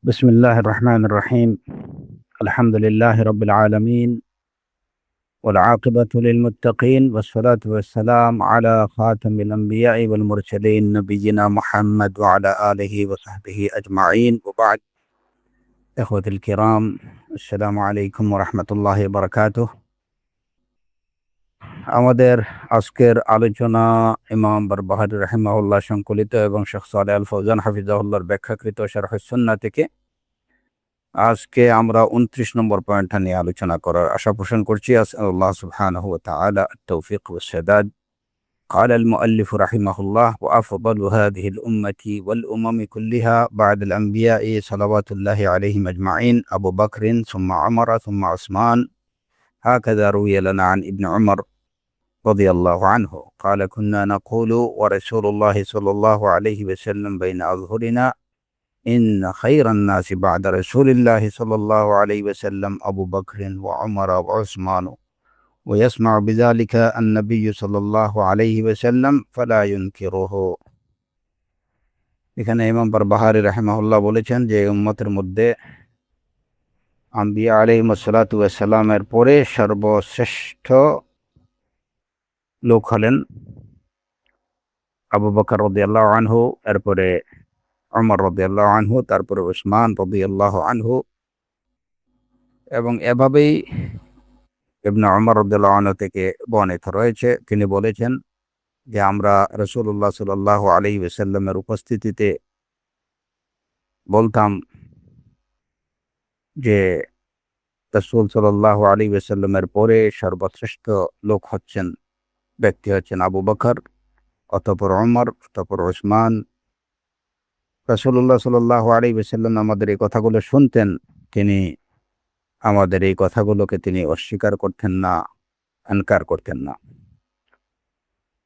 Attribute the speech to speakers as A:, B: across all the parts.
A: بسم الله الرحمن الرحيم. الحمد لله رب العالمين، والعاقبة للمتقين، والصلاة والسلام على خاتم الأنبياء والمرسلين نبينا محمد وعلى آله وصحبه أجمعين، وبعد. إخوة الكرام، السلام عليكم ورحمة الله وبركاته. আমাদের আজকের আলোচনা ইমাম বারবাহারি রাহিমাহুল্লাহ সংকলিত এবং শেখ সালেহ আল ফৌজান হাফিজাহুল্লাহর ব্যাখ্যাকৃত শারহুস সুন্নাহ থেকে আজকে আমরা 29 নম্বর পয়েন্টটা নিয়ে আলোচনা করার আশা পোষণ করছি। আল্লাহ সুবহানাহু ওয়া তাআলা আত-তৌফিক ওয়াস সাদাদ। قال المؤلف رحمه الله: وأفضل هذه الأمة والأمم كلها بعد الأنبياء صلوات الله عليهم أجمعين أبو بكر ثم عمر ثم عثمان. هكذا روي لنا عن ابن عمر رضي الله عنه قال: كنا نقول ورسول الله صلى الله عليه وسلم بين أظهرنا إن خير الناس بعد رسول الله صلى الله عليه وسلم أبو بكر وعمر وعثمان، ويسمع بذلك النبي صلى الله عليه وسلم فلا ينكره. এখানে ইমাম বারবাহারি রাহিমাহুল্লাহ বলেছেন যে উম্মতের মধ্যে আম্বিয়া আলাইহিস সালাতু ওয়াস সালামের পরে সর্বশ্রেষ্ঠ লোক হলেন আবু বকর রাদিয়াল্লাহু আনহু, এরপরে ওমর রাদিয়াল্লাহু আনহু, তারপরে উসমান রাদিয়াল্লাহু আনহু। এবং এভাবেই ইবনে ওমর রাদিয়াল্লাহু আনহু থেকে বর্ণিত রয়েছে, তিনি বলেছেন যে আমরা রাসূলুল্লাহ সাল্লাল্লাহু আলাইহি ওয়াসাল্লামের উপস্থিতিতে বলতাম যে রাসূল সাল্লাল্লাহু আলাইহি ওয়াসাল্লামের পরে সর্বশ্রেষ্ঠ লোক ব্যক্তি হচ্ছেন আবু বকর, অতঃপর ওমর, অতঃপর উসমান। রাসূলুল্লাহ সাল্লাল্লাহু আলাইহি ওয়াসাল্লাম আমাদের এই কথাগুলো শুনতেন, তিনি আমাদের এই কথাগুলোকে তিনি অস্বীকার করতেন না, ইনকার করতেন না।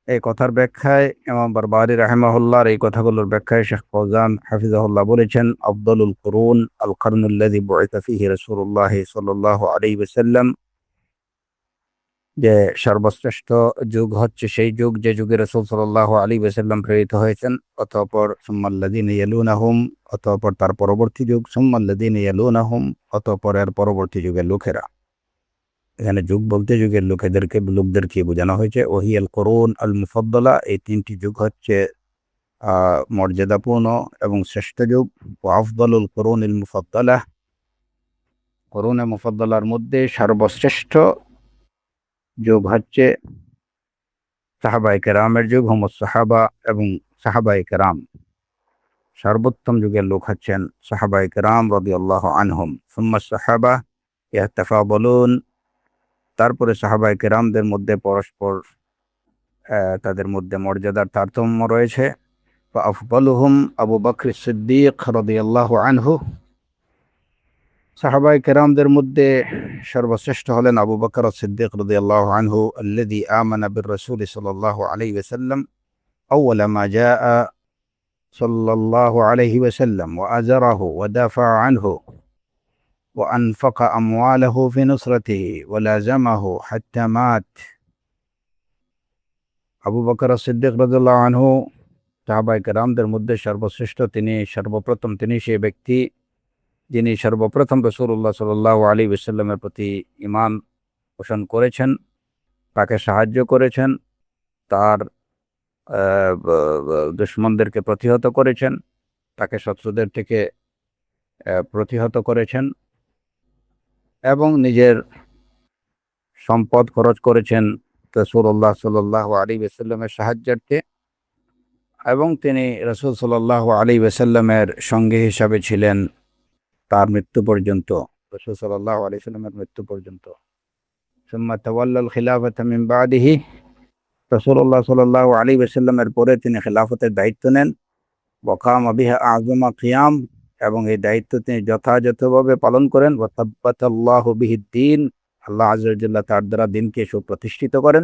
A: এই কথার ব্যাখ্যায় ইমাম বারবাহারি রাহিমাহুল্লাহর এই কথাগুলোর ব্যাখ্যায় শেখ ফৌজান হাফিজাহুল্লাহ বলেছেন: আফদলুল কুরুন আল কারনুল্লাযী বুইসা ফীহি রাসূলুল্লাহ সাল্লাল্লাহু আলাইহি ওয়াসাল্লাম, যে সর্বশ্রেষ্ঠ যুগ হচ্ছে সেই যুগ যে যুগে রাসূল সাল্লাল্লাহু আলাইহি ওয়াসাল্লাম প্রেরিত হয়েছেন। অতঃপর সুম্মাল্লাযীনা ইয়ালুনাহুম, অতঃপর তার পরবর্তী যুগ, সুম্মাল্লাযীনা ইয়ালুনাহুম, অতঃপর এর পরবর্তী যুগের লোকেরা। এখানে যুগ বলতে যুগের লোকদেরকে বোঝানো হয়েছে। ওহিয়াল কুরুন আল মুফাদ্দালা, এই তিনটি যুগ হচ্ছে মর্যাদাপূর্ণ এবং শ্রেষ্ঠ যুগ। ওয়া আফদালুল কুরুনিল মুফাদ্দালা, কুরুনে মুফাদ্দালার মধ্যে সর্বশ্রেষ্ঠ যুগ হচ্ছে সাহাবায়ে কেরামের যুগ, হুমুস সাহাবা, এবং সাহাবায়ে কেরাম। সর্বোত্তম যুগের লোক হচ্ছেন সাহাবায়ে কেরাম রাদিয়াল্লাহু আনহুম। সুম্মা সাহাবা ইয়াতাফাদালুন, তারপরে সাহাবায়ে কেরামদের মধ্যে পরস্পর তাদের মধ্যে মর্যাদার তারতম্য রয়েছে। ওয়া আফদালুহুম আবু বকর সিদ্দিক রাদিয়াল্লাহু আনহু, সাহাবায়ে কেরামদের মধ্যে সর্বশ্রেষ্ঠ হলেন আবু বকর সিদ্দিক রাদিয়াল্লাহু আনহু, আল্লাযী আমানা বির রাসূল সাল্লাল্লাহু আলাইহি ওয়াসাল্লাম আউয়ালা মা জাআ সাল্লাল্লাহু আলাইহি ওয়াসাল্লাম ওয়া আজারাহু ওয়া দাফা'a আনহু ওয়া আনফাকা আমওয়ালাহু ফি নুসরাতিহি ওয়া লাযামাহু হাত্তা মাত। আবু বকর সিদ্দিক রাদিয়াল্লাহু আনহু সাহাবায়ে কেরামদের মধ্যে সর্বশ্রেষ্ঠ। তিনি সেই ব্যক্তি যিনি সর্বপ্রথম রাসূলুল্লাহ সাল্লাল্লাহু আলাইহি ওয়াসাল্লামের প্রতি ঈমান পোষণ করেছেন, তাকে সাহায্য করেছেন, তার দুশমনদেরকে প্রতিহত করেছেন, তাকে শত্রুদের থেকে প্রতিহত করেছেন, এবং নিজের সম্পদ খরচ করেছেন রাসূলুল্লাহ সাল্লাল্লাহু আলাইহি ওয়াসাল্লামের সাহায্যার্থে। এবং তিনি রাসূল সাল্লাল্লাহু আলাইহি ওয়াসাল্লামের সঙ্গী হিসাবে ছিলেন তার মৃত্যু পর্যন্ত, রাসূল সাল্লাল্লাহু আলাইহি ওয়াসাল্লামের মৃত্যু পর্যন্ত। সুম্মা তাওয়াল্লাল খিলাফাতা মিন বাদিহি, রাসূলুল্লাহ সাল্লাল্লাহু আলাইহি ওয়াসাল্লামের পরে তিনি খেলাফতের দায়িত্ব নেন। ওয়া কামা বিহা আযমা কিয়াম, এবং এই দায়িত্ব তিনি যথাযথভাবে পালন করেন। ওয়া সাব্বাতাল্লাহু বিহিদ-দ্বীন, আল্লাহ আযজা ওয়া জাল্লা তার দ্বারা দিনকে সুপ্রতিষ্ঠিত করেন।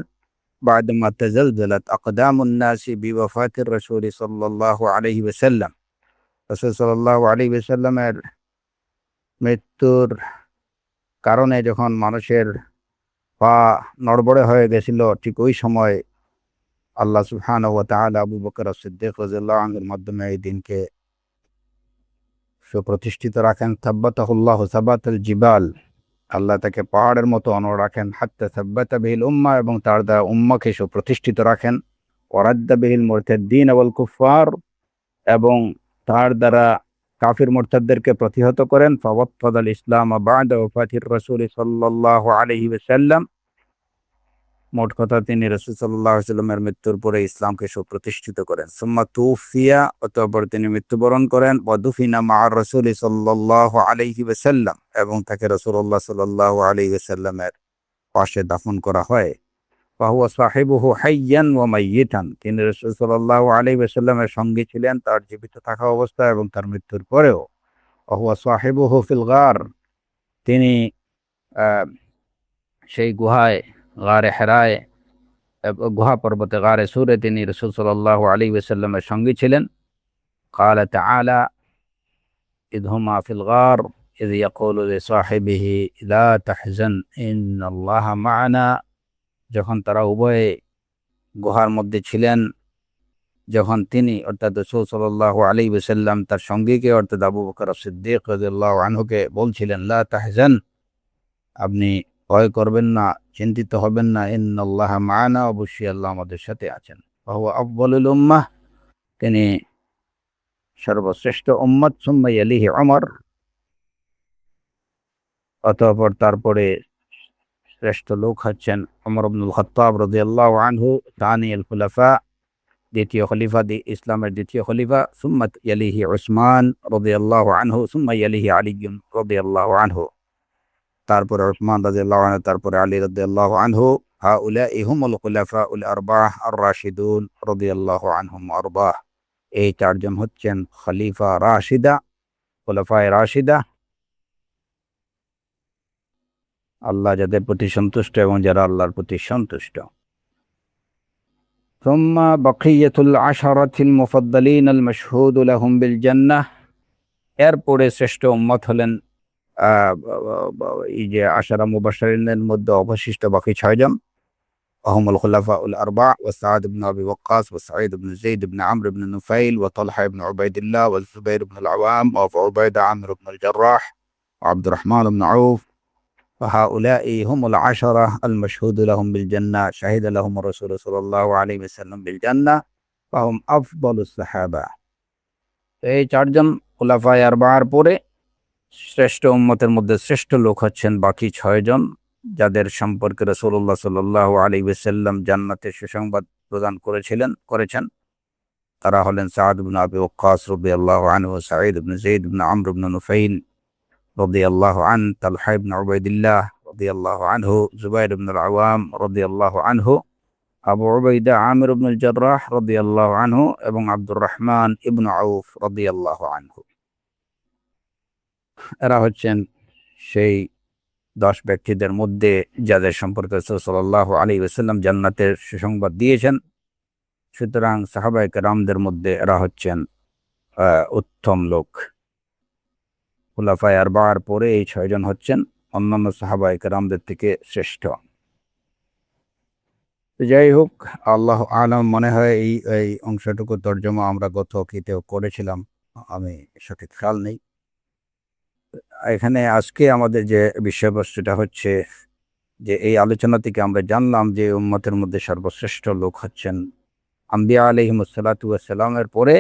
A: বা'দামা তাজালজালাত আকদামুন নাসি বিওয়াফাতির রাসূল সাল্লাল্লাহু আলাইহি ওয়াসাল্লাম, রাসূল সাল্লাল্লাহু আলাইহি ওয়াসাল্লামের মৃত্যুর কারণে যখন মানুষের পা নড়বড়ে হয়ে গেছিল, ঠিক ওই সময় আল্লাহ সুবহানাহু ওয়া তাআলা আবু বকর সিদ্দিক রাদিয়াল্লাহু আনহুর মাধ্যমে এই দিনকে সুপ্রতিষ্ঠিত রাখেন। সাব্বাতাহুল্লাহু সাবাতাল জিবাল, আল্লাহ তাকে পাহাড়ের মতো অনড় রাখেন। হাত্তা সাব্বাতা বিহিল উম্মাহ, এবং তার দ্বারা উম্মাকে সুপ্রতিষ্ঠিত রাখেন। ওয়ারাদ্দা বিহিল মুরতাদ্দিন ওয়াল কুফফার, এবং তার দ্বারা কাফির মুরতাদদেরকে প্রতিহত করেন। ফাওয়াত্তাদাল ইসলাম বা'দা ওয়াফাতির রাসূল সাল্লাল্লাহু আলাইহি ওয়াসাল্লাম, মোট কথা তিনি রাসূল সাল্লাল্লাহু আলাইহি ওয়াসাল্লামের মৃত্যুর পরে ইসলামকে সুপ্রতিষ্ঠিত করেন। সুম্মা তুফিয়া, অতঃপর তিনি মৃত্যুবরণ করেন। ওয়া দুফিনা মা'আর রাসূল সাল্লাল্লাহু আলাইহি ওয়াসাল্লাম, এবং তাকে রাসূলুল্লাহ সাল্লাল্লাহু আলাইহি ওয়াসাল্লামের পাশে দাফন করা হয়। ফাহুয়া সাহিবুহু হাইয়ান ওয়া মাইয়িতান, তিনি রাসূল সাল্লাল্লাহু আলাইহি ওয়াসাল্লামের সঙ্গী ছিলেন তার জীবিত থাকা অবস্থায় এবং তার মৃত্যুর পরেও। ফাহুয়া সাহিবুহু ফিল গার, তিনি সেই গুহায়, গারে হেরায়, গুহা পর্বতে গারে সুরে তিনি রাসূল সাল্লাল্লাহু আলাইহি ওয়াসাল্লামের সঙ্গী ছিলেন। ক্বালা তাআলা ইয হুমা ফিল গার ইয ইয়াকুলু লিসাহিবিহি লা তাহজান ইন্নাল্লাহা মা'ানা, যখন তারা উভয়ে গুহার মধ্যে ছিলেন, যখন তিনি অর্থাৎ রাসূল সাল্লাল্লাহু আলাইহি ওয়াসাল্লাম তার সঙ্গীকে অর্থাৎ আবু বকর সিদ্দিক রাদিয়াল্লাহু আনহুকে বলছিলেন, লা তাহজান, আপনি ভয় করবেন না, চিন্তিত হবেন না, ইন্নাল্লাহা মা'ানা, অবশ্যই আল্লাহ আমাদের সাথে আছেন। ফাহুয়া আফদালুল উম্মাহ, তিনি সর্বশ্রেষ্ঠ উম্মত। সুম্মা ইয়ালিহি উমর, অতঃপর তারপরে শ্রেষ্ঠ লোক হচ্ছেন ওমর ইবনুল খাত্তাব রাদিয়াল্লাহু আনহু, তানিউল খুলাফা, দ্বিতীয় খলিফা, ইসলামের দ্বিতীয় খলিফা। সুম্মা ইয়ালিহি উসমান রাদিয়াল্লাহু আনহু, সুম্মা ইয়ালিহি আলী রাদিয়াল্লাহু আনহু, তারপরে উসমান রাদিয়াল্লাহু আনহু, তারপরে আলী রাদিয়াল্লাহু আনহু। হাউলাই হুমুল খুলাফাউল আরবাহ আর রাশিদুন রাদিয়াল্লাহু আনহুম আরবাহ, এই চারজন হচ্ছেন খলিফা রাশিদা, খুলাফায়ে রাশিদা, আল্লাহ যাদের প্রতি সন্তুষ্ট এবং যারা আল্লাহর প্রতি সন্তুষ্ট। সুম্মা বাকিয়াতুল আশারাতিল মুফাদ্দালিন আল মাশহুদ লাহুম বিল জান্নাহ, এরপরে শ্রেষ্ঠ উম্মত হলেন এই যে আশারা মুবাশশিরিনের মধ্যে অবশিষ্ট বাকি 6 জন। ওয়াহুমুল খুলাফাউল আরবা' ওয়া সা'দ ইবনে আবি ওয়াক্কাস ওয়া সাঈদ ইবনে যায়েদ ইবনে আমর ইবনে নুফাইল ওয়া তালহা ইবনে উবাইদিল্লাহ ওয়া যুবাইর ইবনে আল আওয়াম ওয়া উবাইদা আমির ইবনে আল জাররাহ ওয়া আব্দুর রহমান ইবনে আউফ। فهؤلاء هم العشرة المشهود لهم بالجنة، شهد لهم الرسول صلى الله عليه وسلم بالجنة، فهم أفضل الصحابة। এই চারজন খুলাফায়ে আরবা'র পরে শ্রেষ্ঠ উম্মতের মধ্যে শ্রেষ্ঠ লোক হচ্ছেন বাকি 6 জন, যাদের সম্পর্কে রাসূলুল্লাহ সাল্লাল্লাহু আলাইহি ওয়াসাল্লাম জান্নাতের সুসংবাদ প্রদান করেছেন। তারা হলেন সা'দ ইবনে আবি ওয়াক্কাস রাদিয়াল্লাহু আনহু, সাঈদ ইবনে যায়েদ ইবনে আমর ইবনে নুফাইল রাদিয়াল্লাহু আনহু, তালহা ইবনে উবাইদিল্লাহ রাদিয়াল্লাহু আনহু, যুবাইর ইবনে আল আওয়াম রাদিয়াল্লাহু আনহু, আবু উবাইদা আমির ইবনে আল জাররাহ রাদিয়াল্লাহু আনহু, এবং আব্দুর রহমান ইবনে আউফ রাদিয়াল্লাহু আনহু। এরা হচ্ছেন সেই 10 ব্যক্তিদের মধ্যে যাদের সম্পর্কে রাসূল সাল্লাল্লাহু আলাইহি ওয়াসাল্লাম জান্নাতের সুসংবাদ দিয়েছেন। সুতরাং সাহাবায়ে কেরামদের মধ্যে এরা হচ্ছেন উত্তম লোক। খুলাফায়ে আরবা'র পরে এই 6 জন হচ্ছেন অন্যান্য সাহাবায়ে কেরামদের থেকে শ্রেষ্ঠ। যাই হোক, আল্লাহু আ'লাম, মনে হয় এই অংশটুকু তর্জমা আমরা গত কিতেও করেছিলাম, আমি সঠিক খেয়াল নেই। এখানে আজকে আমাদের যে বিষয়বস্তুটা হচ্ছে যে এই আলোচনা থেকে আমরা জানলাম যে উম্মতের মধ্যে সর্বশ্রেষ্ঠ লোক হচ্ছেন আম্বিয়া আলাইহিমুস সালাতু ওয়াস সালামের পরে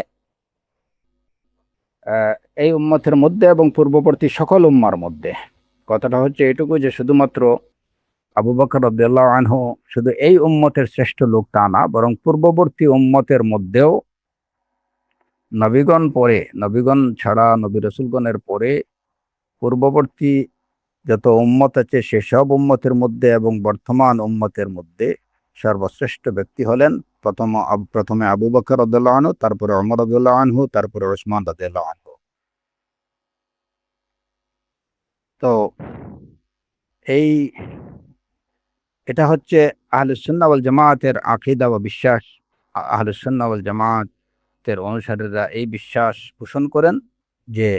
A: এই উম্মতের মধ্যে এবং পূর্ববর্তী সকল উম্মার মধ্যে। কথাটা হচ্ছে এটুকু যে শুধুমাত্র আবু বকর রাদিয়াল্লাহু আনহু শুধু এই উম্মতের শ্রেষ্ঠ লোক তা না, বরং পূর্ববর্তী উম্মতের মধ্যেও নবীগণ ছাড়া, নবী রাসূলগণের পরে পূর্ববর্তী যত উম্মত আছে সেসব উম্মতের মধ্যে এবং বর্তমান উম্মতের মধ্যে সর্বশ্রেষ্ঠ ব্যক্তি হলেন প্রথমে আবু বকর রাদিয়াল্লাহু আনহু, তারপরে ওমর রাদিয়াল্লাহু আনহু, তারপরে উসমান রাদিয়াল্লাহু আনহু। তো এটা হচ্ছে আহলুস সুন্নাহ ওয়াল জামাআতের আকীদা ও বিশ্বাস। আহলুস সুন্নাহ ওয়াল জামাআতের অনুসারীরা এই বিশ্বাস পোষণ করেন যে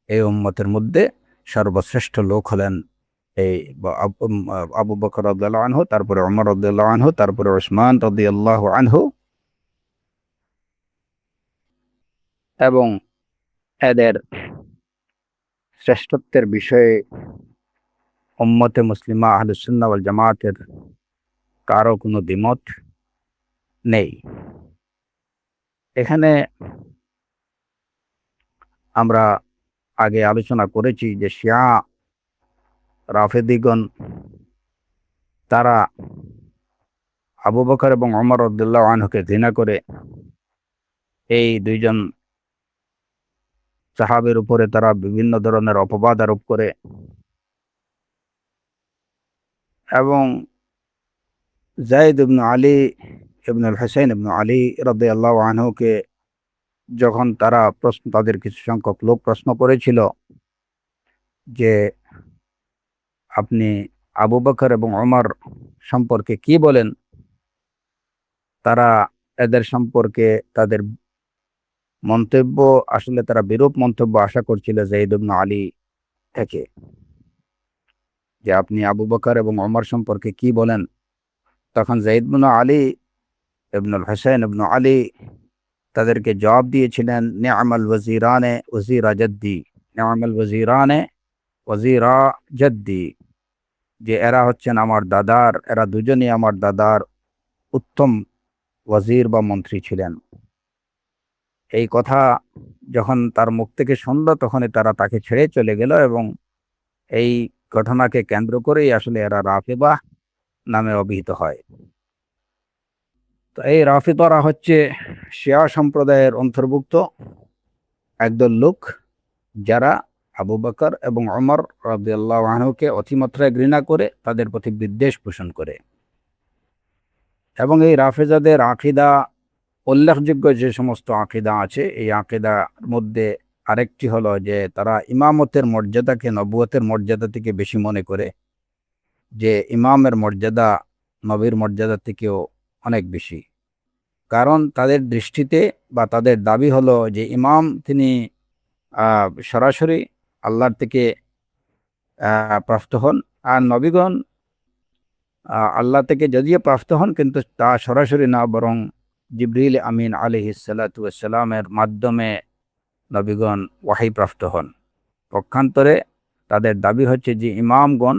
A: এই উম্মতের মধ্যে সর্বশ্রেষ্ঠ লোক হলেন এই আবু বকর রাদিয়াল্লাহু আনহু, তারপরে ওমর রাদিয়াল্লাহু আনহু, তারপরে উসমান রাদিয়াল্লাহু আনহু, এবং এদের শ্রেষ্ঠত্বের বিষয়ে উম্মতে মুসলিমা আহলুস সুন্নাহ ওয়াল জামাতের কারো কোনো দ্বিমত নেই। এখানে আমরা আগে আলোচনা করেছি যে শিয়া রাফেদিগণ তারা আবু বকর এবং ওমর রাদিয়াল্লাহু আনহুকে ঘৃণা করে এই দুইজন সাহাবের উপরে তারা বিভিন্ন ধরনের অপবাদ আরোপ করে এবং যায়েদ ইবনে আলী ইবনুল হুসাইন ইবনে আলী রাদিয়াল্লাহু আনহুকে যখন তারা তাদের কিছু সংখ্যক লোক প্রশ্ন করেছিল যে আপনি আবু বকর এবং ওমর সম্পর্কে কি বলেন, তারা এদের সম্পর্কে তাদের মন্তব্য আসলে তারা বিরূপ মন্তব্য আশা করছিল যায়েদ ইবনে আলী থেকে, যে আপনি আবু বকর এবং ওমর সম্পর্কে কি বলেন। তখন যায়েদ ইবনে আলী ইবনুল হুসাইন ইবনে আলী তাদেরকে জবাব দিয়েছিলেন, নি'মাল ওয়াজিরানে ওয়াজিরা জাদ্দি, নি'মাল ওয়াজিরানে ওয়াজিরা জাদ্দি, যে এরা হচ্ছেন আমার দাদার, এরা দুজনই আমার দাদার উত্তম ওয়াজির বা মন্ত্রী ছিলেন। এই কথা যখন তার মুখ থেকে শুনল তখনই তারা তাকে ছেড়ে চলে গেল এবং এই ঘটনাকে কেন্দ্র করেই আসলে এরা রাফিদা নামে অভিহিত হয়। তো এই রাফিদারা হচ্ছে শিয়া সম্প্রদায়ের অন্তর্ভুক্ত একদল লোক যারা আবু বকর এবং ওমর রাদিয়াল্লাহু আনহুকে অতিমাত্রায় ঘৃণা করে তাদের প্রতি বিদ্বেষ পোষণ করে। এবং এই রাফেজাদের আকীদা, উল্লেখযোগ্য যে সমস্ত আকীদা আছে, এই আকীদার মধ্যে আরেকটি হলো যে তারা ইমামতের মর্যাদাকে নবুয়তের মর্যাদা থেকে বেশি মনে করে, যে ইমামের মর্যাদা নবীর মর্যাদা থেকেও অনেক বেশি। কারণ তাদের দৃষ্টিতে বা তাদের দাবি হলো যে ইমাম তিনি সরাসরি আল্লাহর থেকে প্রাপ্ত হন, আর নবীগণ আল্লাহ থেকে যদিও প্রাপ্ত হন কিন্তু তা সরাসরি না, বরং জিবরিল আমিন আলাইহিস সালাতু ওয়াস সালামের মাধ্যমে নবীগণ ওয়াহী প্রাপ্ত হন। পক্ষান্তরে তাদের দাবি হচ্ছে যে ইমামগণ,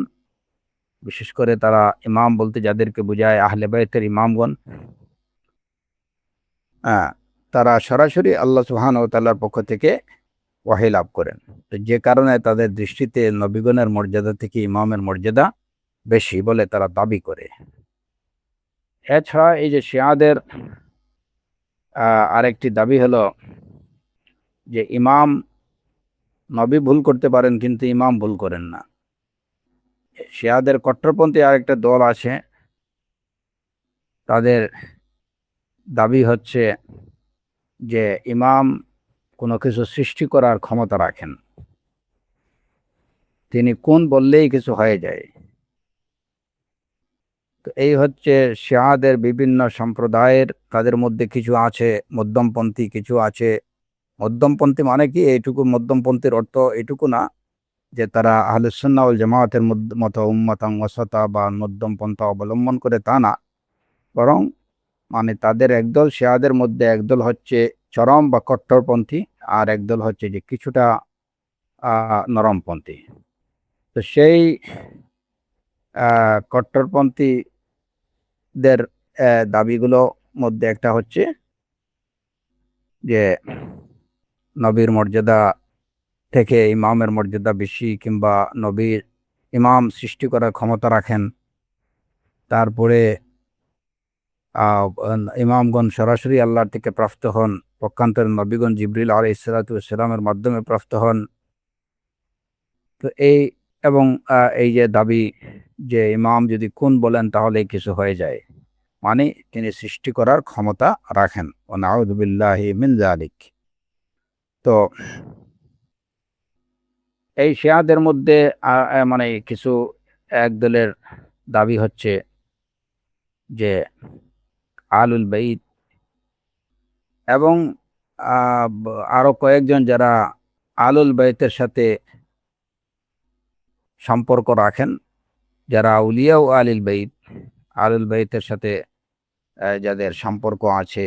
A: বিশেষ করে তারা ইমাম বলতে যাদেরকে বোঝায় আহলে বাইতের ইমামগণ, তারা সরাসরি আল্লাহ সুবহানাহু ওয়া তাআলার পক্ষ থেকে ওয়াহী লাভ করেন। তো যে কারণে তাদের দৃষ্টিতে নবীগণের মর্যাদা থেকে ইমামের মর্যাদা বেশি বলে তারা দাবি করে। এছাড়া এই যে শিয়াদের আরেকটি দাবি হলো যে ইমাম, নবী ভুল করতে পারেন কিন্তু ইমাম ভুল করেন না। শিয়াদের কট্টরপন্থী আরেকটা দল আছে, তাদের দাবি হচ্ছে যে ইমাম কোনো কিছু সৃষ্টি করার ক্ষমতা রাখেন, তিনি কোন বললেই কিছু হয়ে যায়। তো এই হচ্ছে শিয়াদের বিভিন্ন সম্প্রদায়ের, তাদের মধ্যে কিছু আছে মধ্যমপন্থী, কিছু আছে মধ্যমপন্থী মানে কি, এইটুকু মধ্যমপন্থীর অর্থ এইটুকু না যে তারা আহলুস সুন্নাহ ওয়াল জামাতের মতো উম্মাতান ওয়াসাতা বা মধ্যম পন্থা অবলম্বন করে, তা না, বরং মানে তাদের একদল শিয়াদের মধ্যে একদল হচ্ছে চরম বা কট্টরপন্থী, আর একদল হচ্ছে যে কিছুটা নরমপন্থী। তো সেই কট্টরপন্থীদের দাবিগুলো মধ্যে একটা হচ্ছে যে নবীর মর্যাদা থেকে ইমামের মর্যাদা বেশি, কিংবা নবীর ইমাম সৃষ্টি করার ক্ষমতা রাখেন। তারপরে ইমামগণ সরাসরি আল্লাহর থেকে প্রাপ্ত হন, পক্ষান্তরে নবীগণ জিবরিল আলাইহিস সালাতু ওয়াস সালামের মাধ্যমে প্রাপ্ত হন। তো এবং এই যে দাবি যে ইমাম যদি কোন বলেন তাহলে কিছু হয়ে যায়, মানে তিনি সৃষ্টি করার ক্ষমতা রাখেন। ওয়া নাউযু বিল্লাহি মিন যালিক। তো এই শিয়াদের মধ্যে মানে কিছু একদলের দাবি হচ্ছে যে আহলুল বাইত এবং আরো কয়েকজন যারা আহলুল বাইতের সাথে সম্পর্ক রাখেন, যারা আউলিয়া ও আহলুল বাইত, আহলুল বাইতের সাথে যাদের সম্পর্ক আছে,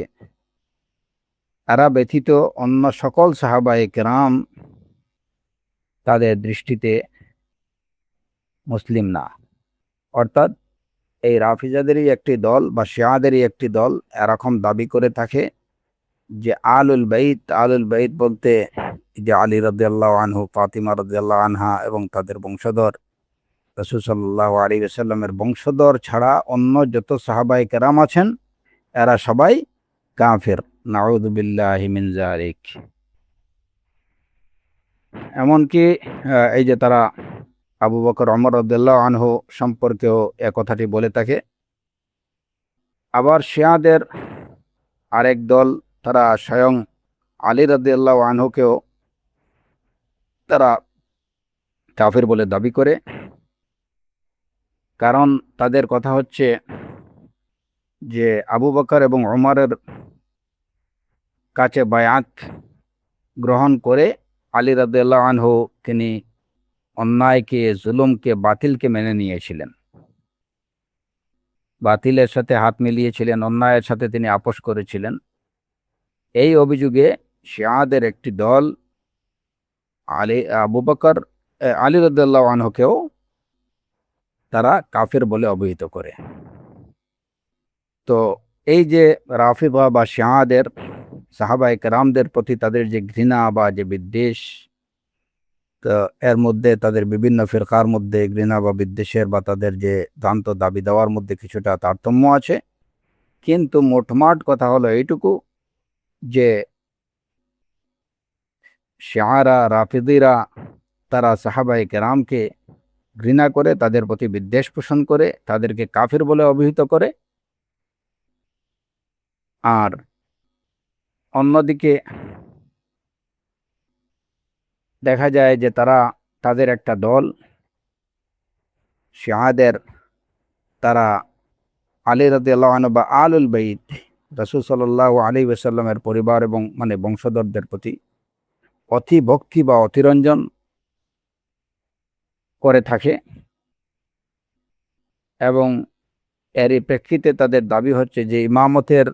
A: এরা ব্যতীত অন্য সকল সাহাবায়ে কেরাম তাদের দৃষ্টিতে মুসলিম না। অর্থাৎ এই রাফিজাদেরই একটি দল বা শিয়াদেরই একটি দল এরকম দাবি করে থাকে যে আলুল বাইত বলতে যে আলী রাদিয়াল্লাহু আনহু, ফাতিমা রাদিয়াল্লাহু আনহা এবং তাদের বংশধর, রাসূল সাল্লাল্লাহু আলাইহি ওয়াসাল্লামের বংশধর ছাড়া অন্য যত সাহাবায়ে কেরাম আছেন এরা সবাই কাফির। নাউযু বিল্লাহি মিন যালিক। এমনকি এই যে তারা আবু বকর, ওমর রাদিয়াল্লাহু আনহু সম্পর্কেও এ কথাটি বলে থাকে। আবার শিয়াদের আরেক দল, তারা স্বয়ং আলী রাদিয়াল্লাহু আনহুকেও তারা কাফির বলে দাবি করে। কারণ তাদের কথা হচ্ছে যে আবু বকর এবং ওমরের কাছে বায়াত গ্রহণ করে আলী রাদিয়াল্লাহু আনহু তিনি অন্যায়কে, জুলুমকে, বাতিলকে মেনে নিয়েছিলেন, বাতিলের সাথে হাত মিলিয়েছিলেন, অন্যায়ের সাথে তিনি আপোষ করেছিলেন। এই অভিযোগে শিয়াদের একটি দল আলী রাদিয়াল্লাহু আনহুকেও তারা কাফির বলে অভিহিত করে। তো এই যে রাফিদা বা শিয়াদের সাহাবায়ে কেরামদের প্রতি তাদের যে ঘৃণা বা যে বিদ্বেষ, তো এর মধ্যে তাদের বিভিন্ন ফিরকার মধ্যে ঘৃণা বা বিদ্বেষের বা তাদের যে ভ্রান্ত দাবি দেওয়ার মধ্যে কিছুটা তারতম্য আছে। কিন্তু মোটমাট কথা হলো এইটুকু যে শিয়ারা, রাফিদিরা তারা সাহাবায়ে কেরামকে ঘৃণা করে, তাদের প্রতি বিদ্বেষ পোষণ করে, তাদেরকে কাফির বলে অভিহিত করে। আর অন্যদিকে দেখা যায় যে তাদের একটা দল শিয়াদের, তারা আলী রাদিয়াল্লাহু আনহু বা আলুল বাইত, রাসূল সাল্লাল্লাহু আলাইহি ওয়াসাল্লামের পরিবার এবং বংশধরদের প্রতি অতি ভক্তি বা অতিরঞ্জন করে থাকে এবং এরই প্রেক্ষিতে তাদের দাবি হচ্ছে যে ইমামতের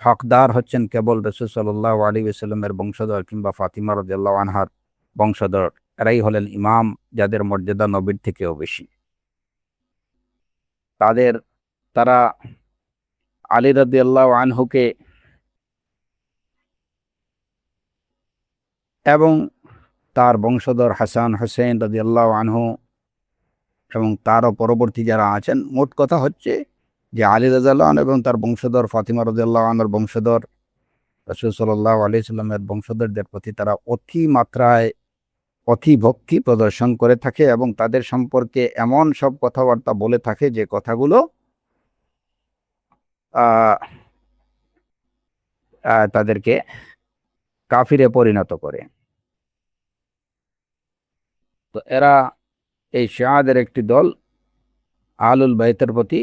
A: হকদার হচ্ছেন কেবল রাসূল সাল্লাল্লাহু আলাইহি ওয়াসাল্লামের বংশধর কিংবা ফাতিমা রাদিয়াল্লাহু আনহার বংশধর, এরাই হলেন ইমাম, যাদের মর্যাদা নবীর থেকেও বেশি। তারা আলী রাদিয়াল্লাহু আনহুকে এবং তার বংশধর হাসান, হুসেন রাদিয়াল্লাহু আনহু এবং তারও পরবর্তী যারা আছেন, মোট কথা হচ্ছে যে আলী রাদিয়াল্লাহু আনহু এবং তার বংশধর ফাতিমা রাদিয়াল্লাহু আনহার বংশধর, রাসূল সাল্লাল্লাহু আলাইহি সাল্লামের বংশধরদের প্রতি তারা অতি মাত্রায় অতি ভক্তি প্রদর্শন করে থাকে এবং তাদের সম্পর্কে এমন সব কথাবার্তা বলে থাকে যে কথাগুলো তাদেরকে কাফিরে পরিণত করে। তো এরা, এই শিয়াদের একটি দল, আহলুল বাইতের প্রতি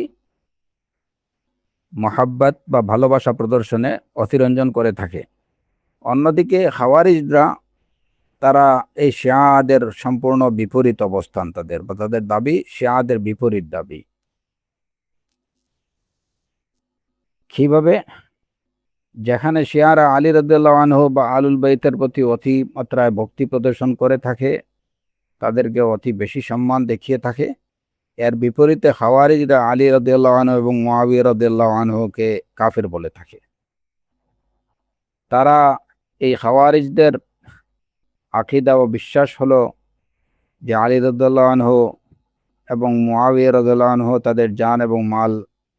A: মহাব্বত বা ভালোবাসা প্রদর্শনে অতিরঞ্জন করে থাকে। অন্যদিকে খাওয়ারিজরা, তারা এই শিয়াদের সম্পূর্ণ বিপরীত অবস্থান, তাদের দাবি শিয়াদের বিপরীত দাবি। কিভাবে? যেখানে শিয়ারা আলী রাদিয়াল্লাহু আনহু বা আহলুল বাইতের প্রতি অতি মাত্রায় ভক্তি প্রদর্শন করে থাকে, তাদেরকে অতি বেশি সম্মান দেখিয়ে থাকে, এর বিপরীতে খাওয়ারিজরা আলী রাদিয়াল্লাহু আনহু এবং মুআবিয়া রাদিয়াল্লাহু আনহুকে কাফির বলে থাকে। তারা, এই খাওয়ারিজদের আকীদা ও বিশ্বাস হলো যে আলী রাদিয়াল্লাহু আনহু এবং মুআবিয়া রাদিয়াল্লাহু আনহু তাদের জান এবং মাল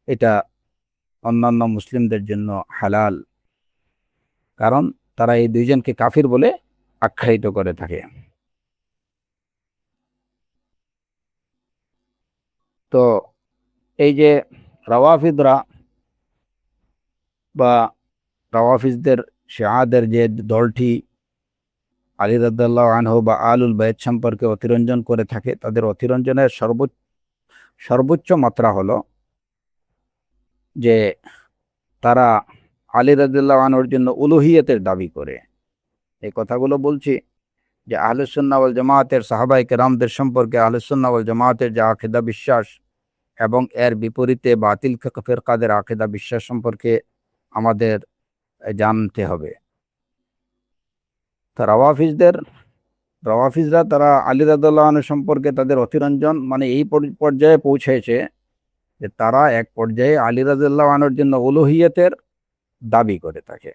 A: এটা অন্যান্য মুসলিমদের জন্য হালাল, কারণ তারা এই দুইজনকে কাফির বলে আখ্যায়িত করে থাকে। তো এই যে রাওয়াফিদরা বা রাওয়াফিজদের, শিয়াদের যে দলটি আলী রাদিয়াল্লাহু আনহু বা আহলুল বাইত সম্পর্কে অতিরঞ্জন করে থাকে, তাদের অতিরঞ্জনের সর্বোচ্চ মাত্রা হলো যে তারা আলী রাদিয়াল্লাহু আনহুর জন্য উলুহিয়তের দাবি করে। এই কথাগুলো বলছি যে আহলুস সুন্নাহ ওয়াল জামাতের সাহাবায়ে কেরামদের সম্পর্কে আহলুস সুন্নাহ ওয়াল জামাতের যে আকীদা বিশ্বাস এবং এর বিপরীতে বাতিল ফিরকাদের আকীদা বিশ্বাস সম্পর্কে আমাদের জানতে হবে। তো রাওয়াফিজদের রাওয়াফিজরা তারা আলী রাদিয়াল্লাহু আনহু সম্পর্কে তাদের অতিরঞ্জন মানে এই পর্যায়ে পৌঁছেছে যে তারা এক পর্যায়ে আলী রাদিয়াল্লাহু আনহুর জন্য উলুহিয়তের দাবি করে থাকে।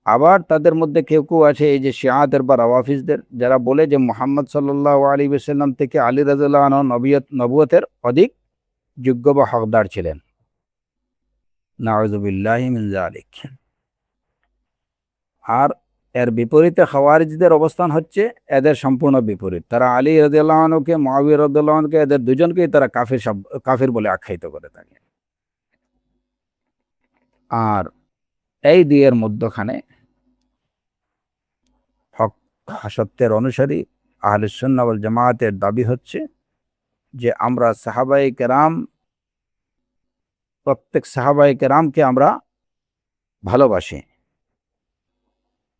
A: আবার তাদের মধ্যে কেউ কেউ আছে এই যে শিয়াদের বা রাওয়াফিজদের, যারা বলে যে মুহাম্মদ সাল্লাল্লাহু আলাইহি ওয়াসাল্লাম থেকে আলী রাদিয়াল্লাহু আনহু নবুয়তের অধিক যোগ্য বা হকদার ছিলেন। নাউযু বিল্লাহি মিন যালিক। আর এর বিপরীতে খাওয়ারিজদের অবস্থান হচ্ছে এদের সম্পূর্ণ বিপরীত। তারা আলী রাদিয়াল্লাহু আনহুকে, মুআবিয়া রাদিয়াল্লাহু আনহুকে, এদের দুজনকেই তারা কাফির বলে আখ্যায়িত করে থাকে। আর এই দুইয়ের মধ্যখানে হক সত্যের অনুসারী আহলুস সুন্নাহ ওয়াল জামায়াতের দাবি হচ্ছে যে আমরা সাহাবায়ে কেরাম, প্রত্যেক সাহাবায়ে কেরামকে আমরা ভালোবাসি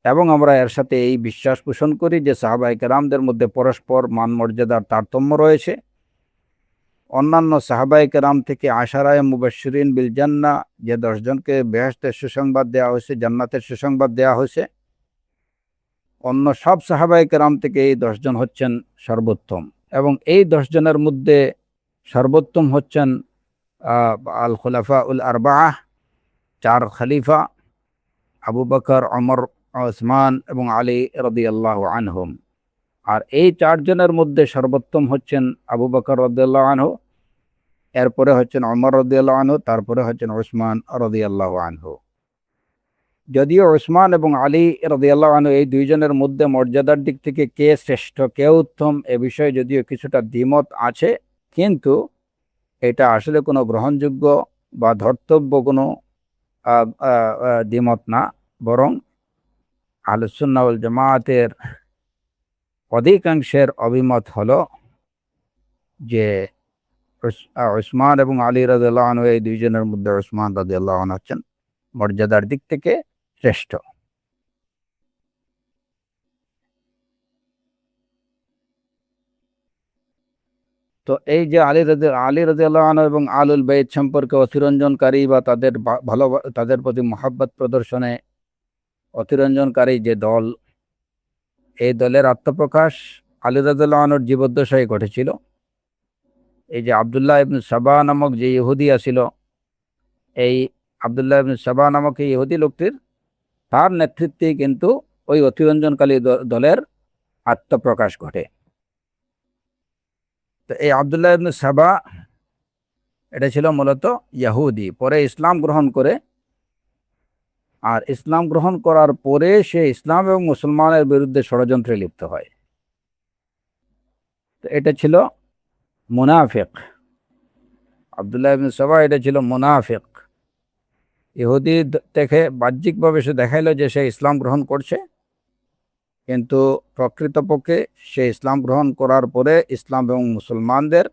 A: এবং আমরা এর সাথে এই বিশ্বাস পোষণ করি যে সাহাবায়ে কেরামদের মধ্যে পরস্পর মান মর্যাদার তারতম্য রয়েছে। অন্যান্য সাহাবায়ে কেরাম থেকে আশারায়ে মুবাশশিরিন বিল জান্নাহ, যে 10 জনকে বেহেশতের সুসংবাদ দেওয়া হয়েছে, জান্নাতের সুসংবাদ দেওয়া হয়েছে, অন্য সব সাহাবায়ে কেরাম থেকে এই 10 জন হচ্ছেন সর্বোত্তম। এবং এই 10 জনের মধ্যে সর্বোত্তম হচ্ছেন আল খুলাফা উল আরবাআহ, 4 খলিফা আবু বকর, ওমর, ওসমান এবং আলী রাদিয়াল্লাহু আনহুম। আর এই 4 জনের মধ্যে সর্বোত্তম হচ্ছেন আবু বকর রাদিয়াল্লাহু আনহু, এরপরে হচ্ছেন ওমর রাদিয়াল্লাহু আনহু, তারপরে হচ্ছেন ওসমান রাদিয়াল্লাহু আনহু। যদিও ওসমান এবং আলী রাদিয়াল্লাহু আনহু এই দুইজনের মধ্যে মর্যাদার দিক থেকে কে শ্রেষ্ঠ, কে উত্তম, এ বিষয়ে যদিও কিছুটা দ্বিমত আছে, কিন্তু এটা আসলে কোনো গ্রহণযোগ্য বা ধর্তব্য কোনো দ্বিমত না, বরং আহলুস সুন্নাহ ওয়াল জামায়াতের অধিকাংশের অভিমত হলো যে ওসমান এবং আলী রাদিয়াল্লাহু আনহু, এই দুইজনের মধ্যে ওসমান রাদিয়াল্লাহু আনহু হচ্ছেন মর্যাদার দিক থেকে শ্রেষ্ঠ। তো এই যে আলী রাদিয়াল্লাহু আনহু এবং আহলুল বাইত সম্পর্কে অতিরঞ্জনকারী বা তাদের প্রতি মহব্বত প্রদর্শনে অতিরঞ্জনকারী যে দল, এই দলের আত্মপ্রকাশ আলী রাদিয়াল্লাহু আনহুর জীবদ্দশায় ঘটেছিল। এই যে আব্দুল্লাহ ইবনে সাবা নামক যে ইহুদি ছিল, এই আব্দুল্লাহ ইবনে সাবা নামক এই ইহুদি লোকটির, তার নেতৃত্বেই কিন্তু ওই অতিরঞ্জনকারী দলের আত্মপ্রকাশ ঘটে। তো এই আব্দুল্লাহ ইবনে সাবা, এটা ছিল মূলত ইহুদি, পরে ইসলাম গ্রহণ করে। আর ইসলাম গ্রহণ করার পরে সে ইসলাম এবং মুসলমানের বিরুদ্ধে ষড়যন্ত্রে লিপ্ত হয়। তো এটা ছিল মুনাফিক। আব্দুল্লাহ ইবনে সাবা এটা ছিল মুনাফিক। ইহুদি দেখে বাহ্যিকভাবে সে দেখাইলো যে সে ইসলাম গ্রহণ করছে, কিন্তু প্রকৃতপক্ষে সে ইসলাম গ্রহণ করার পরে ইসলাম এবং মুসলমানদের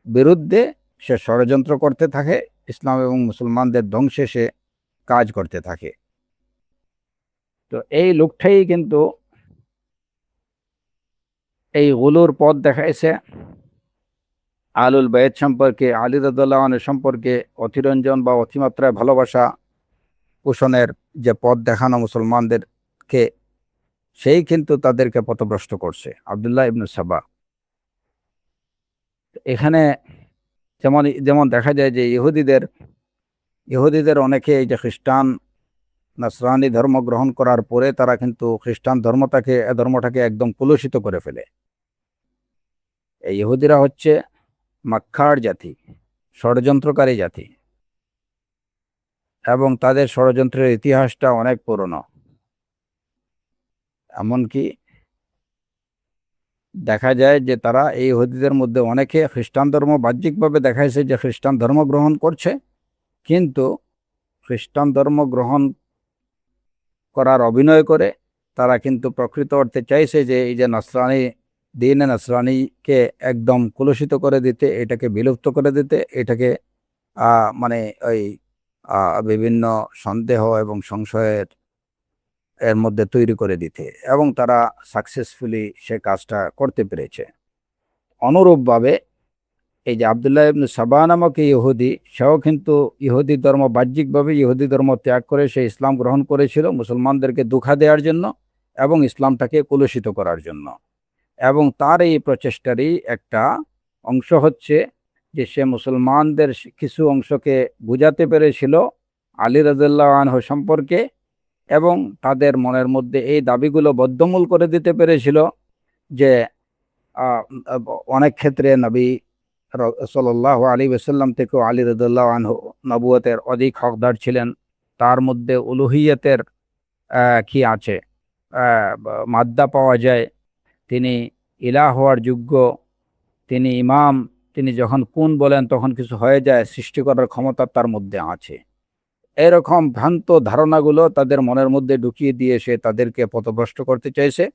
A: বিরুদ্ধে সে ষড়যন্ত্র করতে থাকে, ইসলাম এবং মুসলমানদের ধ্বংসে সে কাজ করতে থাকে। তো এই লোকটাই কিন্তু এই গুলুর পথ দেখাইছে আহলুল বাইত সম্পর্কে, আলী রাদিয়াল্লাহু আনহু সম্পর্কে অতিরঞ্জন বা অতিমাত্রায় ভালোবাসা পোষণের যে পথ দেখানো মুসলমানদেরকে, সেই কিন্তু তাদেরকে পথভ্রষ্ট করছে আব্দুল্লাহ ইবনে সাবা। এখানে যেমন দেখা যায় যে ইহুদিদের অনেকে এই যে খ্রিস্টান নাসরানি ধর্ম গ্রহণ করার পরে তারা কিন্তু খ্রিস্টান ধর্মটাকে একদম কলুষিত করে ফেলে। এই ইহুদিরা হচ্ছে মাক্কার জাতি, ষড়যন্ত্রকারী জাতি, এবং তাদের ষড়যন্ত্রের ইতিহাসটা অনেক পুরনো। এমনকি দেখা যায় যে তারা এই ইহুদিদের মধ্যে অনেকে খ্রিস্টান ধর্ম বাহ্যিকভাবে দেখাইছে যে খ্রিস্টান ধর্ম গ্রহণ করছে, কিন্তু খ্রিস্টান ধর্ম গ্রহণ করার অভিনয় করে তারা কিন্তু প্রকৃত অর্থে চাইছে যে এই যে নাসরানিকে একদম কলুষিত করে দিতে, এটাকে বিলুপ্ত করে দিতে, এটাকে মানে ওই বিভিন্ন সন্দেহ এবং সংশয়ের এর মধ্যে তৈরি করে দিতে, এবং তারা সাকসেসফুলি সে কাজটা করতে পেরেছে। অনুরূপভাবে এই যে আব্দুল্লাহ ইবনে সাবা নামক ইহুদি, সেও কিন্তু ইহুদি ধর্ম বাহ্যিকভাবে ইহুদি ধর্ম ত্যাগ করে সে ইসলাম গ্রহণ করেছিল মুসলমানদেরকে ধোঁকা দেওয়ার জন্য, এবং ইসলামটাকে কলুষিত করার জন্য। এবং তার এই প্রচেষ্টারই একটা অংশ হচ্ছে যে সে মুসলমানদের কিছু অংশকে বুঝাতে পেরেছিল আলী রাদিয়াল্লাহু আনহু সম্পর্কে, এবং তাদের মনের মধ্যে এই দাবিগুলো বদ্ধমূল করে দিতে পেরেছিল যে আহ, অনেক ক্ষেত্রে নবী সাল্লাল্লাহু আলাইহি ওয়াসাল্লাম থেকেও আলী রাদিয়াল্লাহু আনহু নবুয়তের অধিক হকদার ছিলেন। তার মধ্যে উলুহিয়তের কি আছে, মাদ্দা পাওয়া যায়, তিনি ইলাহ হওয়ার যোগ্য, তিনি ইমাম, তিনি যখন কুন বলেন তখন কিছু হয়ে যায়, সৃষ্টি করার ক্ষমতা তার মধ্যে আছে। এরকম ভ্রান্ত ধারণাগুলো তাদের মনের মধ্যে ঢুকিয়ে দিয়ে সে তাদেরকে পথভ্রষ্ট করতে চাইছে,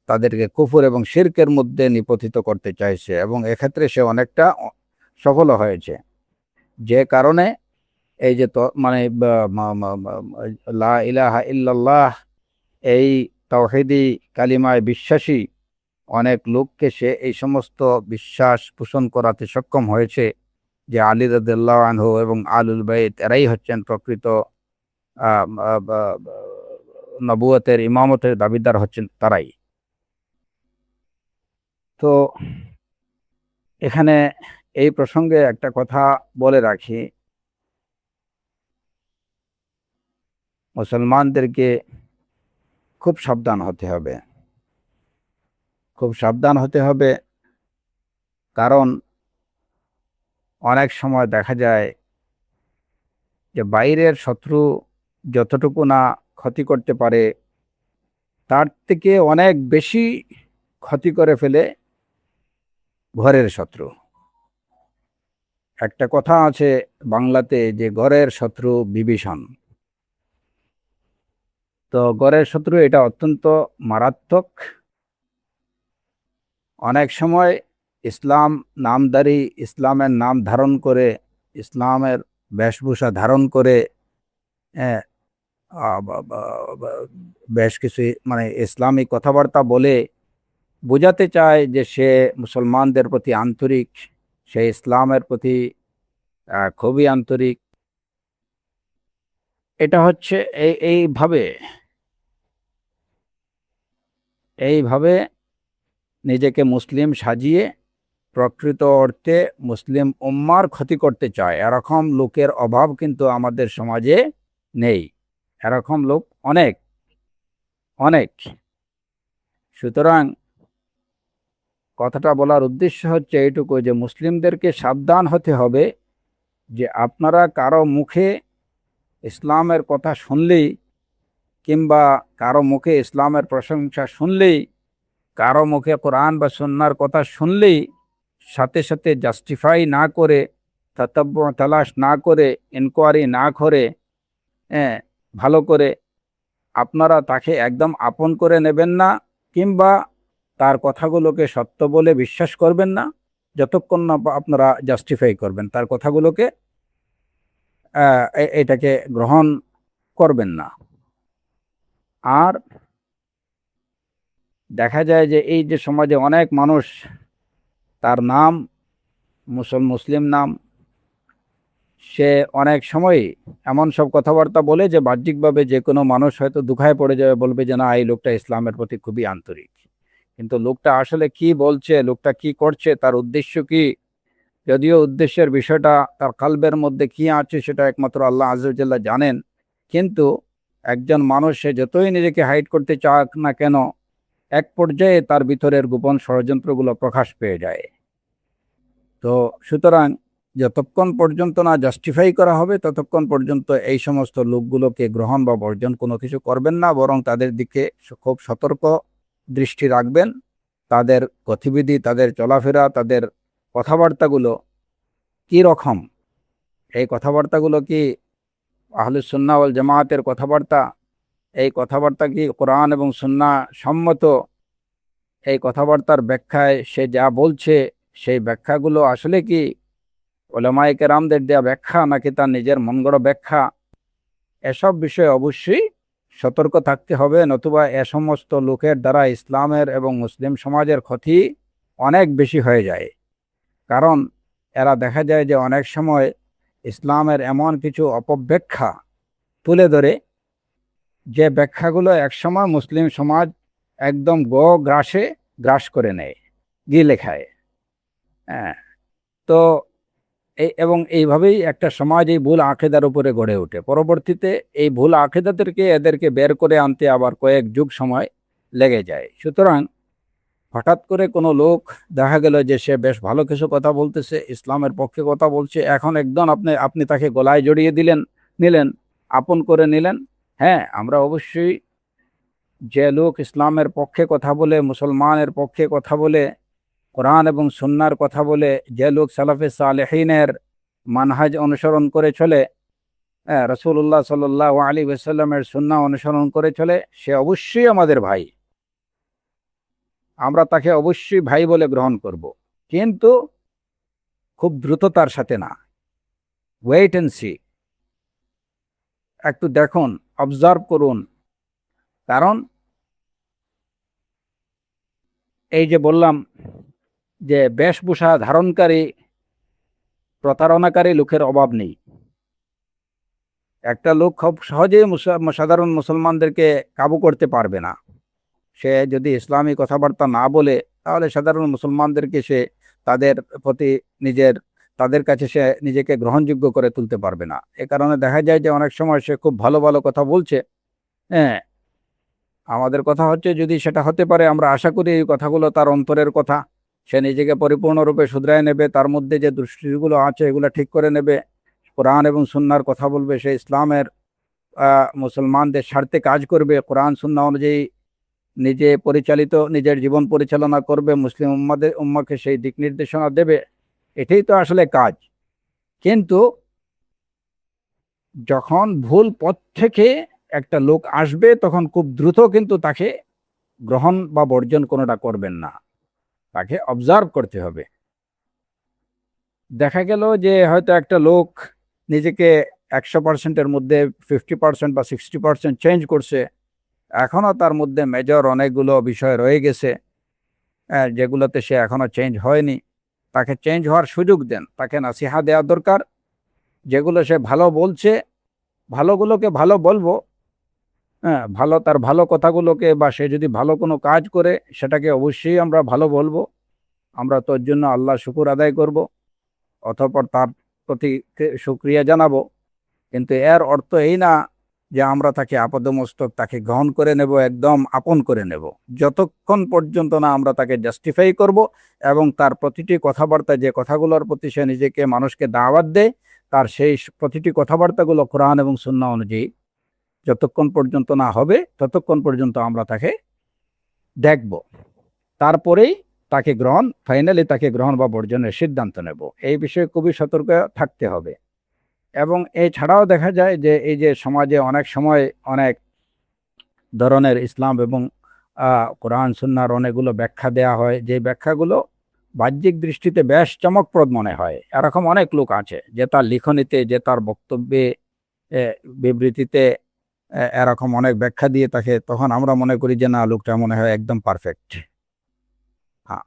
A: তাদেরকে কুফর এবং শিরকের মধ্যে নিপতিত করতে চাইছে, এবং এক্ষেত্রে সে অনেকটা সফল হয়েছে। যে কারণে এই যে মানে লা ইলাহা ইল্লাল্লাহ, এই তাওহীদি কালিমায় বিশ্বাসী অনেক লোককে সে এই সমস্ত বিশ্বাস পোষণ করাতে সক্ষম হয়েছে যে আলী রাদিয়াল্লাহু আনহু এবং আহলুল বাইত এরাই হচ্ছেন প্রকৃত নবুয়তের ইমামতের দাবিদার, হচ্ছেন তারাই। তো এখানে এই প্রসঙ্গে একটা কথা বলে রাখি, মুসলমানদেরকে খুব সাবধান হতে হবে, খুব সাবধান হতে হবে। কারণ অনেক সময় দেখা যায় যে বাইরের শত্রু যতটুকু না ক্ষতি করতে পারে তার থেকে অনেক বেশি ক্ষতি করে ফেলে ঘরের শত্রু। একটা কথা আছে বাংলাতে যে ঘরের শত্রু বিভীষণ। তো ঘরের শত্রু এটা অত্যন্ত মারাত্মক। অনেক সময় ইসলাম নামধারী, ইসলামের নাম ধারণ করে, ইসলামের বেশভূষা ধারণ করে বেশ কিছু মানে ইসলামিক কথাবার্তা বলে বোঝাতে চায় যে সে মুসলমানদের প্রতি আন্তরিক, সে ইসলামের প্রতি খুবই আন্তরিক। এটা হচ্ছে এইভাবে নিজেকে মুসলিম সাজিয়ে প্রকৃত অর্থে মুসলিম উম্মার ক্ষতি করতে চায়। এরকম লোকের অভাব কিন্তু আমাদের সমাজে নেই, এরকম লোক অনেক অনেক। সুতরাং কথাটা বলার উদ্দেশ্য হচ্ছে এইটুকু যে মুসলিমদেরকে সাবধান হতে হবে যে আপনারা কারো মুখে ইসলামের কথা শুনলেই, কিংবা কারো মুখে ইসলামের প্রশংসা শুনলেই, কারো মুখে কোরআন বা সুন্নাহর কথা শুনলেই সাথে সাথে জাস্টিফাই না করে, তাতাব্বু তালাশ না করে, ইনকোয়ারি না করে, ভালো করে আপনারা তাকে একদম আপন করে নেবেন না, কিংবা তার কথাগুলোকে সত্য বলে বিশ্বাস করবেন না যতক্ষণ না আপনারা জাস্টিফাই করবেন, তার কথাগুলোকে এটাকে গ্রহণ করবেন না। আর দেখা যায় যে এই যে সমাজে অনেক মানুষ, তার নাম মুসলিম নাম, সে অনেক সময় এমন সব কথাবার্তা বলে যে বাহ্যিকভাবে যে কোনো মানুষ হয়তো দুঃখায় পড়ে যাবে, বলবে যে না, এই লোকটা ইসলামের প্রতি খুবই আন্তরিক। কিন্তু লোকটা আসলে কি বলছে, লোকটা কি করছে, তার উদ্দেশ্য কি, যদিও উদ্দেশ্যের বিষয়টা তার কালবের মধ্যে কি আছে সেটা একমাত্র আল্লাহ আযজা ওয়া জাল্লা জানেন, কিন্তু একজন মানুষ সে যতই নিজেকে হাইড করতে চাক না কেন, এক পর্যায়ে তার ভিতরের গোপন ষড়যন্ত্রগুলো প্রকাশ পেয়ে যায়। তো সুতরাং যতক্ষণ পর্যন্ত না জাস্টিফাই করা হবে ততক্ষণ পর্যন্ত এই সমস্ত লোকগুলোকে গ্রহণ বা বর্জন কোনো কিছু করবেন না, বরং তাদের দিকে খুব সতর্ক দৃষ্টি রাখবেন। তাদের গতিবিধি, তাদের চলাফেরা, তাদের কথাবার্তাগুলো কি রকম, এই কথাবার্তাগুলো কি আহলুস সুন্নাহ ওয়াল জামায়াতের কথাবার্তা, এই কথাবার্তা কি কোরআন এবং সুন্নাহ সম্মত, এই কথাবার্তার ব্যাখ্যায় সে যা বলছে সেই ব্যাখ্যাগুলো আসলে কি উলামায়ে কেরামদের দেয়া ব্যাখ্যা নাকি তার নিজের মন গড়া ব্যাখ্যা, এসব বিষয়ে অবশ্যই সতর্ক থাকতে হবে। নতুবা এ সমস্ত লোকের দ্বারা ইসলামের এবং মুসলিম সমাজের ক্ষতি অনেক বেশি হয়ে যায়। কারণ এরা দেখা যায় যে অনেক সময় ইসলামের এমন কিছু অপব্যাখ্যা তুলে ধরে যে ব্যাখ্যাগুলো একসময় মুসলিম সমাজ একদম গ্রাস করে নেয়, গিলে খায়। হ্যাঁ, তো এবং এইভাবেই একটা সমাজ এই ভুল আকিদার উপরে গড়ে ওঠে। পরবর্তীতে এই ভুল আকিদাদেরকে এদেরকে বের করে আনতে আবার কয়েক যুগ সময় লেগে যায়। সুতরাং হঠাৎ করে কোনো লোক দেখা গেল যে সে বেশ ভালো কিছু কথা বলতেছে, ইসলামের পক্ষে কথা বলছে, এখন একদম আপনি তাকে গলায় জড়িয়ে নিলেন, আপন করে নিলেন। হ্যাঁ, আমরা অবশ্যই যে লোক ইসলামের পক্ষে কথা বলে, মুসলমানের পক্ষে কথা বলে, কোরআন এবং সুন্নাহর কথা বলে, যে লোক সালাফে সালেহিনের মানহাজ অনুসরণ করে চলে, রাসূলুল্লাহ সাল্লাল্লাহু আলাইহি ওয়াসাল্লামের সুন্নাহ অনুসরণ করে চলে, সে অবশ্যই আমাদের ভাই। আমরা তাকে অবশ্যই ভাই বলে গ্রহণ করব, কিন্তু খুব দ্রুততার সাথে না। ওয়েট এন্ড সি, একটু দেখুন, অবজার্ভ করুন। কারণ এই যে বললাম যে বেশভূষা ধারণকারী প্রতারণাকারী লোকের অভাব নেই। একটা লোক খুব সহজেই সাধারণ মুসলমানদেরকে কাবু করতে পারবে না। সে যদি ইসলামী কথাবার্তা না বলে, তাহলে সাধারণ মুসলমানদেরকে সে তাদের প্রতি তাদের কাছে সে নিজেকে গ্রহণযোগ্য করে তুলতে পারবে না। এ কারণে দেখা যায় যে অনেক সময় সে খুব ভালো ভালো কথা বলছে। হ্যাঁ, আমাদের কথা হচ্ছে, যদি সেটা হতে পারে, আমরা আশা করি এই কথাগুলো তার অন্তরের কথা। সে নিজেকে পরিপূর্ণরূপে শুধরায় নেবে, তার মধ্যে যে দুষ্টিগুলো আছে এগুলো ঠিক করে নেবে, কোরআন এবং সুন্নাহর কথা বলবে, সে ইসলামের মুসলমানদের স্বার্থে কাজ করবে, কোরআন সুন্নাহ অনুযায়ী নিজের জীবন পরিচালনা করবে, মুসলিম উম্মাকে সেই দিক নির্দেশনা দেবে। এটাই তো আসলে কাজ। কিন্তু যখন ভুল পথ থেকে একটা লোক আসবে, তখন খুব দ্রুত কিন্তু তাকে গ্রহণ বা বর্জন কোনোটা করবেন না, তাকে অবজার্ভ করতে হবে। দেখা গেল যে হয়তো একটা লোক নিজেকে 100%-এর মধ্যে 50% বা 60% চেঞ্জ করছে, এখনো তার মধ্যে মেজর অনেকগুলো বিষয় রয়ে গেছে যেগুলোতে সে এখনো চেঞ্জ হয়নি। তাকে চেঞ্জ হওয়ার সুযোগ দেন, তাকে নাসিহা দেওয়া দরকার। যেগুলো সে ভালো বলছে, ভালোগুলোকে ভালো বলবো। হ্যাঁ, তার ভালো কথাগুলোকে, বা সে যদি ভালো কোনো কাজ করে সেটাকে অবশ্যই আমরা ভালো বলবো। আমরা তোর জন্য আল্লাহ শুকুর আদায় করব, অতঃপর তার প্রতি শুকরিয়া জানাবো। কিন্তু এর অর্থ এই না যে আমরা তাকে আপাদমস্তক তাকে গ্রহণ করে নেব, একদম আপন করে নেব, যতক্ষণ পর্যন্ত না আমরা তাকে জাস্টিফাই করব এবং তার প্রতিটি কথাবার্তা, যে কথাগুলোর প্রতি সে নিজেকে মানুষকে দাওয়াত দেয়, তার সেই প্রতিটি কথাবার্তাগুলো কোরআন এবং সুন্নাহ অনুযায়ী যতক্ষণ পর্যন্ত না হবে, ততক্ষণ পর্যন্ত আমরা তাকে দেখব। তারপরেই ফাইনালি তাকে গ্রহণ বা বর্জনের সিদ্ধান্ত নেব। এই বিষয়ে খুবই সতর্ক থাকতে হবে। এবং এছাড়াও দেখা যায় যে এই যে সমাজে অনেক সময় অনেক ধরনের ইসলাম এবং কোরআন সুন্নাহর অনেকগুলো ব্যাখ্যা দেয়া হয়, যে ব্যাখ্যাগুলো বাহ্যিক দৃষ্টিতে বেশ চমকপ্রদ মনে হয়। এরকম অনেক লোক আছে যে তার লিখনিতে, যে তার বক্তব্যে, বিবৃতিতে এরকম অনেক ব্যাখ্যা দিয়ে থাকে, তখন আমরা মনে করি যে না, লোকটা মনে হয় একদম পারফেক্ট। হ্যাঁ,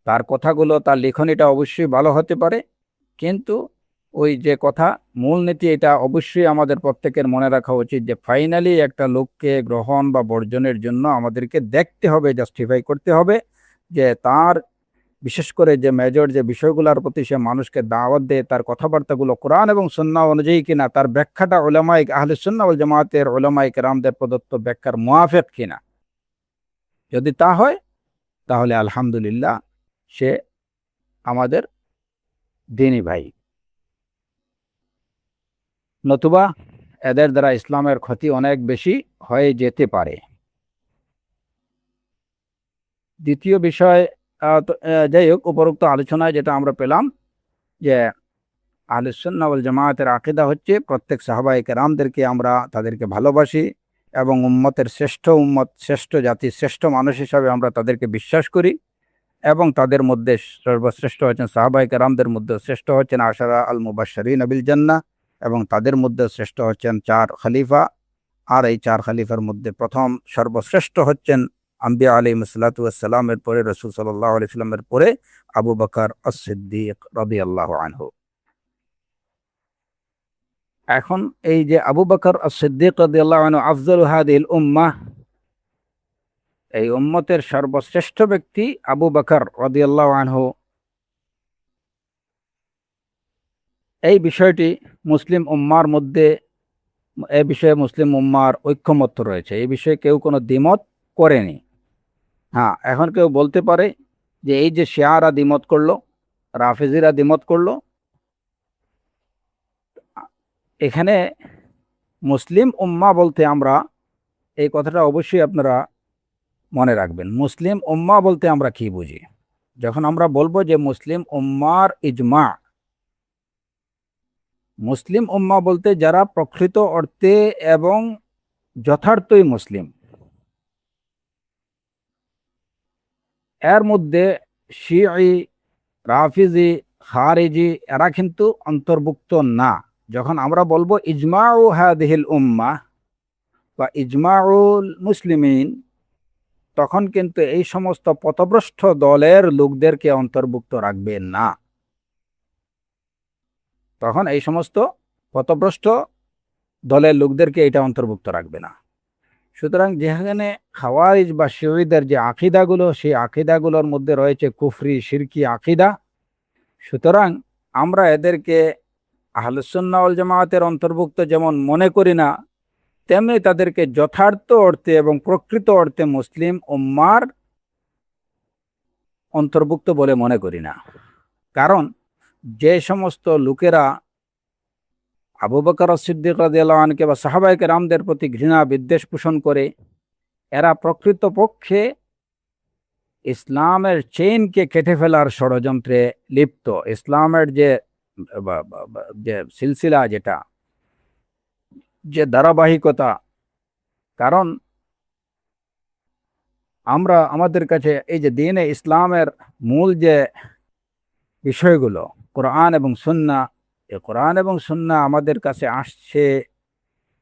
A: তার কথাগুলো, তার লিখনিটা অবশ্যই ভালো হতে পারে, কিন্তু ওই যে কথা, মূলনীতি, এটা অবশ্যই আমাদের প্রত্যেকের মনে রাখা উচিত যে ফাইনালি একটা লোককে গ্রহণ বা বর্জনের জন্য আমাদেরকে দেখতে হবে, জাস্টিফাই করতে হবে যে তার, বিশেষ করে যে মেজর যে বিষয়গুলোর প্রতি সে মানুষকে দাওয়াত দেয়, তার কথাবার্তাগুলো কোরআন এবং সুন্নাহ অনুযায়ী কিনা, তার ব্যাখ্যাটা উলামায়ে আহলে সুন্নাহ ওয়াল জামাতের উলামায়ে কেরামদের প্রদত্ত ব্যাখ্যার মুয়াফিক কিনা। যদি তা হয়, তাহলে আলহামদুলিল্লাহ, সে আমাদের দ্বীনী ভাই। নতুবা এদের দ্বারা ইসলামের ক্ষতি অনেক বেশি হয়ে যেতে পারে। দ্বিতীয় বিষয়, যাই হোক, উপরোক্ত আলোচনায় যেটা আমরা পেলাম যে আহলে সুন্নাহ ওয়াল জামাতের আকীদা হচ্ছে প্রত্যেক সাহাবায়ে কেরামদেরকে আমরা তাদেরকে ভালোবাসি এবং শ্রেষ্ঠ জাতি, শ্রেষ্ঠ মানুষ হিসাবে আমরা তাদেরকে বিশ্বাস করি। এবং তাদের মধ্যে সর্বশ্রেষ্ঠ হচ্ছেন সাহাবায়ে কেরামদের মধ্যে শ্রেষ্ঠ হচ্ছেন আশারা আল মুবাশশিরিন বিল জান্নাহ, এবং তাদের মধ্যে শ্রেষ্ঠ হচ্ছেন 4 খলিফা। আর এই 4 খলিফার মধ্যে প্রথম সর্বশ্রেষ্ঠ হচ্ছেন আম্বিয়া আলাইহিস সালাতু ওয়াস সালামের পরে, রাসূল সাল্লাল্লাহু আলাইহি ওয়াসাল্লামের পরে আবু বকর আস-সিদ্দিক রাদিয়াল্লাহু আনহু। এখন এই যে আবু বকর আস-সিদ্দিক রাদিয়াল্লাহু আনহু আফজালু হাদিহিল উম্মাহ, এই উম্মতের সর্বশ্রেষ্ঠ ব্যক্তি আবু বকর রাদিয়াল্লাহু আনহু। এই বিষয়টি মুসলিম উম্মার মধ্যে, এ বিষয়ে মুসলিম উম্মার ঐক্যমত্য রয়েছে, এই বিষয়ে কেউ কোনো দ্বিমত করেনি। হ্যাঁ, এখন কেউ বলতে পারে যে এই যে শিয়ারা দ্বিমত করলো, রাফেজিরা দ্বিমত করলো, এখানে মুসলিম উম্মা বলতে আমরা, এই কথাটা অবশ্যই আপনারা মনে রাখবেন, মুসলিম উম্মা বলতে আমরা কি বুঝি। যখন আমরা বলবো যে মুসলিম উম্মার ইজমা, মুসলিম উম্মা বলতে যারা প্রকৃত অর্থে এবং যথার্থই মুসলিম, এর মধ্যে শিই, রাফিজি, খারিজি এরা কিন্তু অন্তর্ভুক্ত না। যখন আমরা বলবো ইজমাউ হাদিহিল উম্মাহ বা ইজমাউল মুসলিমিন, তখন কিন্তু এই সমস্ত পথভ্রষ্ট দলের লোকদেরকে অন্তর্ভুক্ত রাখবে না। তখন এই সমস্ত পথভ্রষ্ট দলের লোকদেরকে এটা অন্তর্ভুক্ত রাখবে না। সুতরাং যেখানে খাওয়ারিজ বা শিয়ীদের যে আকিদাগুলো, সেই আকিদাগুলোর মধ্যে রয়েছে কুফরি শিরকি আকিদা, সুতরাং আমরা এদেরকে আহলুস সুন্নাহ ওয়াল জামাতের অন্তর্ভুক্ত যেমন মনে করি না, তেমনি তাদেরকে যথার্থ অর্থে এবং প্রকৃত অর্থে মুসলিম উম্মার অন্তর্ভুক্ত বলে মনে করি না। কারণ যে সমস্ত লোকেরা আবু বকর সিদ্দিক রাদিয়াল্লাহু আনহু বা সাহাবায়ে কেরামদের প্রতি ঘৃণা বিদ্বেষ পোষণ করে, এরা প্রকৃতপক্ষে ইসলামের চেইনকে কেটে ফেলার ষড়যন্ত্রে লিপ্ত। ইসলামের যে যে সিলসিলা, যেটা যে ধারাবাহিকতা, কারণ আমরা আমাদের কাছে এই যে দ্বীনে ইসলামের মূল যে বিষয়গুলো কোরআন এবং সুন্নাহ, এই কোরআন এবং সুন্নাহ আমাদের কাছে আসছে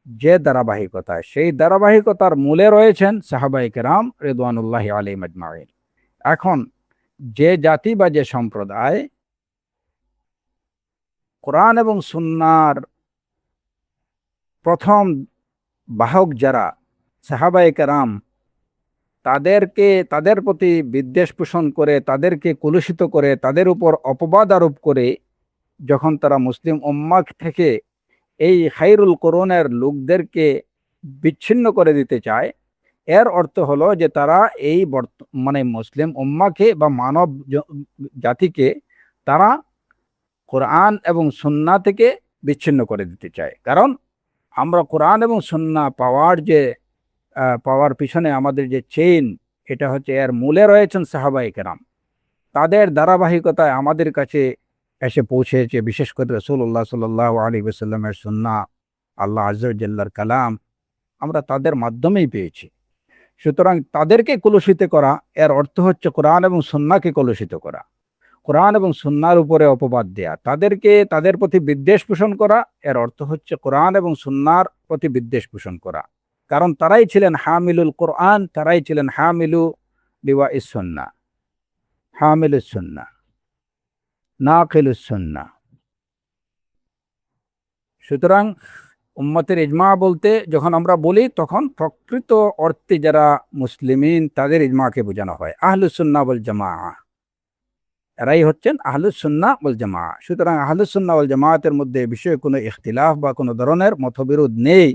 A: যে ধারাবাহিকতায়, সেই ধারাবাহিকতার মূলে রয়েছেন সাহাবায়ে কেরাম রিদওয়ানুল্লাহি আলাইহিম আজমাইন। এখন যে জাতি বা যে সম্প্রদায় কোরআন এবং সুন্নাহর প্রথম বাহক যারা সাহাবায়ে কেরাম, তাদেরকে তাদের প্রতি বিদ্বেষ পোষণ করে, তাদেরকে কুলুষিত করে, তাদের উপর অপবাদ আরোপ করে যখন তারা মুসলিম উম্মাহ থেকে এই খায়রুল কুরুনের লোকদেরকে বিচ্ছিন্ন করে দিতে চায়, এর অর্থ হলো যে তারা এই মানে মুসলিম উম্মাহকে বা মানব জাতিকে তারা কোরআন এবং সুন্নাহ থেকে বিচ্ছিন্ন করে দিতে চায়। কারণ আমরা কোরআন এবং সুন্নাহ পাওয়ার পিছনে আমাদের যে চেইন, এটা হচ্ছে এর মূলে রয়েছেন সাহাবায়ে কেরাম। তাদের ধারাবাহিকতায় আমাদের কাছে এসে পৌঁছেছে, বিশেষ করে রাসূলুল্লাহ সাল্লাল্লাহু আলাইহি ওয়াসাল্লামের সুন্নাহ, আল্লাহ আযজা ওয়া জাল্লার কালাম, আমরা তাদের মাধ্যমেই পেয়েছি। সুতরাং তাদেরকে কলুষিত করা, এর অর্থ হচ্ছে কোরআন এবং সুন্নাহকে কলুষিত করা, কোরআন এবং সুন্নাহর উপরে অপবাদ দেয়া, তাদেরকে তাদের প্রতি বিদ্বেষ পোষণ করা, এর অর্থ হচ্ছে কোরআন এবং সুন্নাহর প্রতি বিদ্বেষ পোষণ করা। কারণ তারাই ছিলেন হামিলুল কোরআন, তারাই ছিলেন হামিলু লিওয়াইস সুন্নাহ, হামিলুস সুন্নাহ, নাকিলুস সুন্নাহ। সুতরাং উম্মতের ইজমা বলতে যখন আমরা বলি, তখন প্রকৃত অর্থে যারা মুসলিমিন তাদের ইজমাকে বোঝানো হয়। আহলুস সুন্নাহ ওয়াল জামাআহ, এরাই হচ্ছেন আহলুস সুন্নাহ ওয়াল জামাআহ। সুতরাং আহলুস সুন্নাহ ওয়াল জামাআতের মধ্যে এ বিষয়ে কোনো ইখতিলাফ বা কোনো ধরনের মতবিরোধ নেই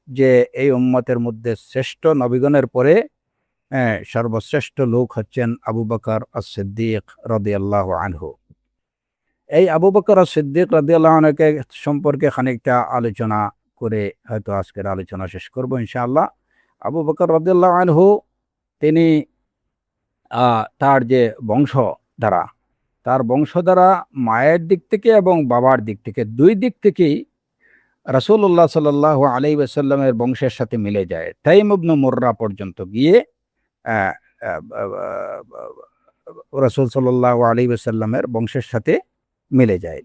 A: যে এই উম্মতের মধ্যে শ্রেষ্ঠ নবীগণের পরে সর্বশ্রেষ্ঠ লোক হচ্ছেন আবু বকর as-সিদ্দিক রাদিয়াল্লাহু আনহু। এই আবু বকর as-সিদ্দিক রাদিয়াল্লাহু আনহুকে সম্পর্কে খানিকটা আলোচনা করে হয়তো আজকের আলোচনা শেষ করব ইনশাআল্লাহ। আবু বকর রাদিয়াল্লাহু আনহু, তিনি তার যে বংশধারা, তার বংশধারা মায়ের দিক থেকে এবং বাবার দিক থেকে, দুই দিক থেকেই রাসূলুল্লাহ সাল্লাল্লাহু আলাইহি ওয়াসাল্লামের বংশের সাথে মিলে যায়। তাইম ইবনে মুররা পর্যন্ত গিয়ে আহ, আহ, রাসূল সাল্লাল্লাহু আলাইহি ওয়াসাল্লামের বংশের সাথে মিলে যায়,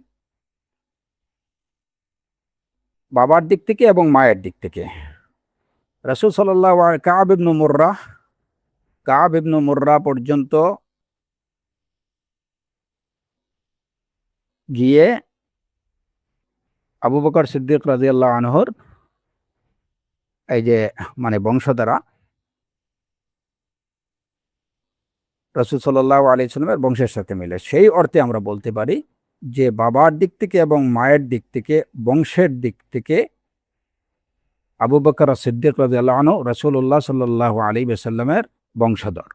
A: বাবার দিক থেকে এবং মায়ের দিক থেকে। রাসূল সাল্লাল্লাহু আলাইহি কাব ইবনে মুররা পর্যন্ত গিয়ে আবু বকর সিদ্দিক রাদিয়াল্লাহু আনহুর এই যে মানে বংশধারা, রাসূল সাল্লাল্লাহু আলাইহি সাল্লামের বংশের সাথে মিলে। সেই অর্থে আমরা বলতে পারি যে বাবার দিক থেকে এবং মায়ের দিক থেকে, বংশের দিক থেকে আবু বকর সিদ্দিক রাদিয়াল্লাহু আনহু রাসূলুল্লাহ সাল্লাল্লাহু আলাইহি ওয়াসাল্লামের বংশধর।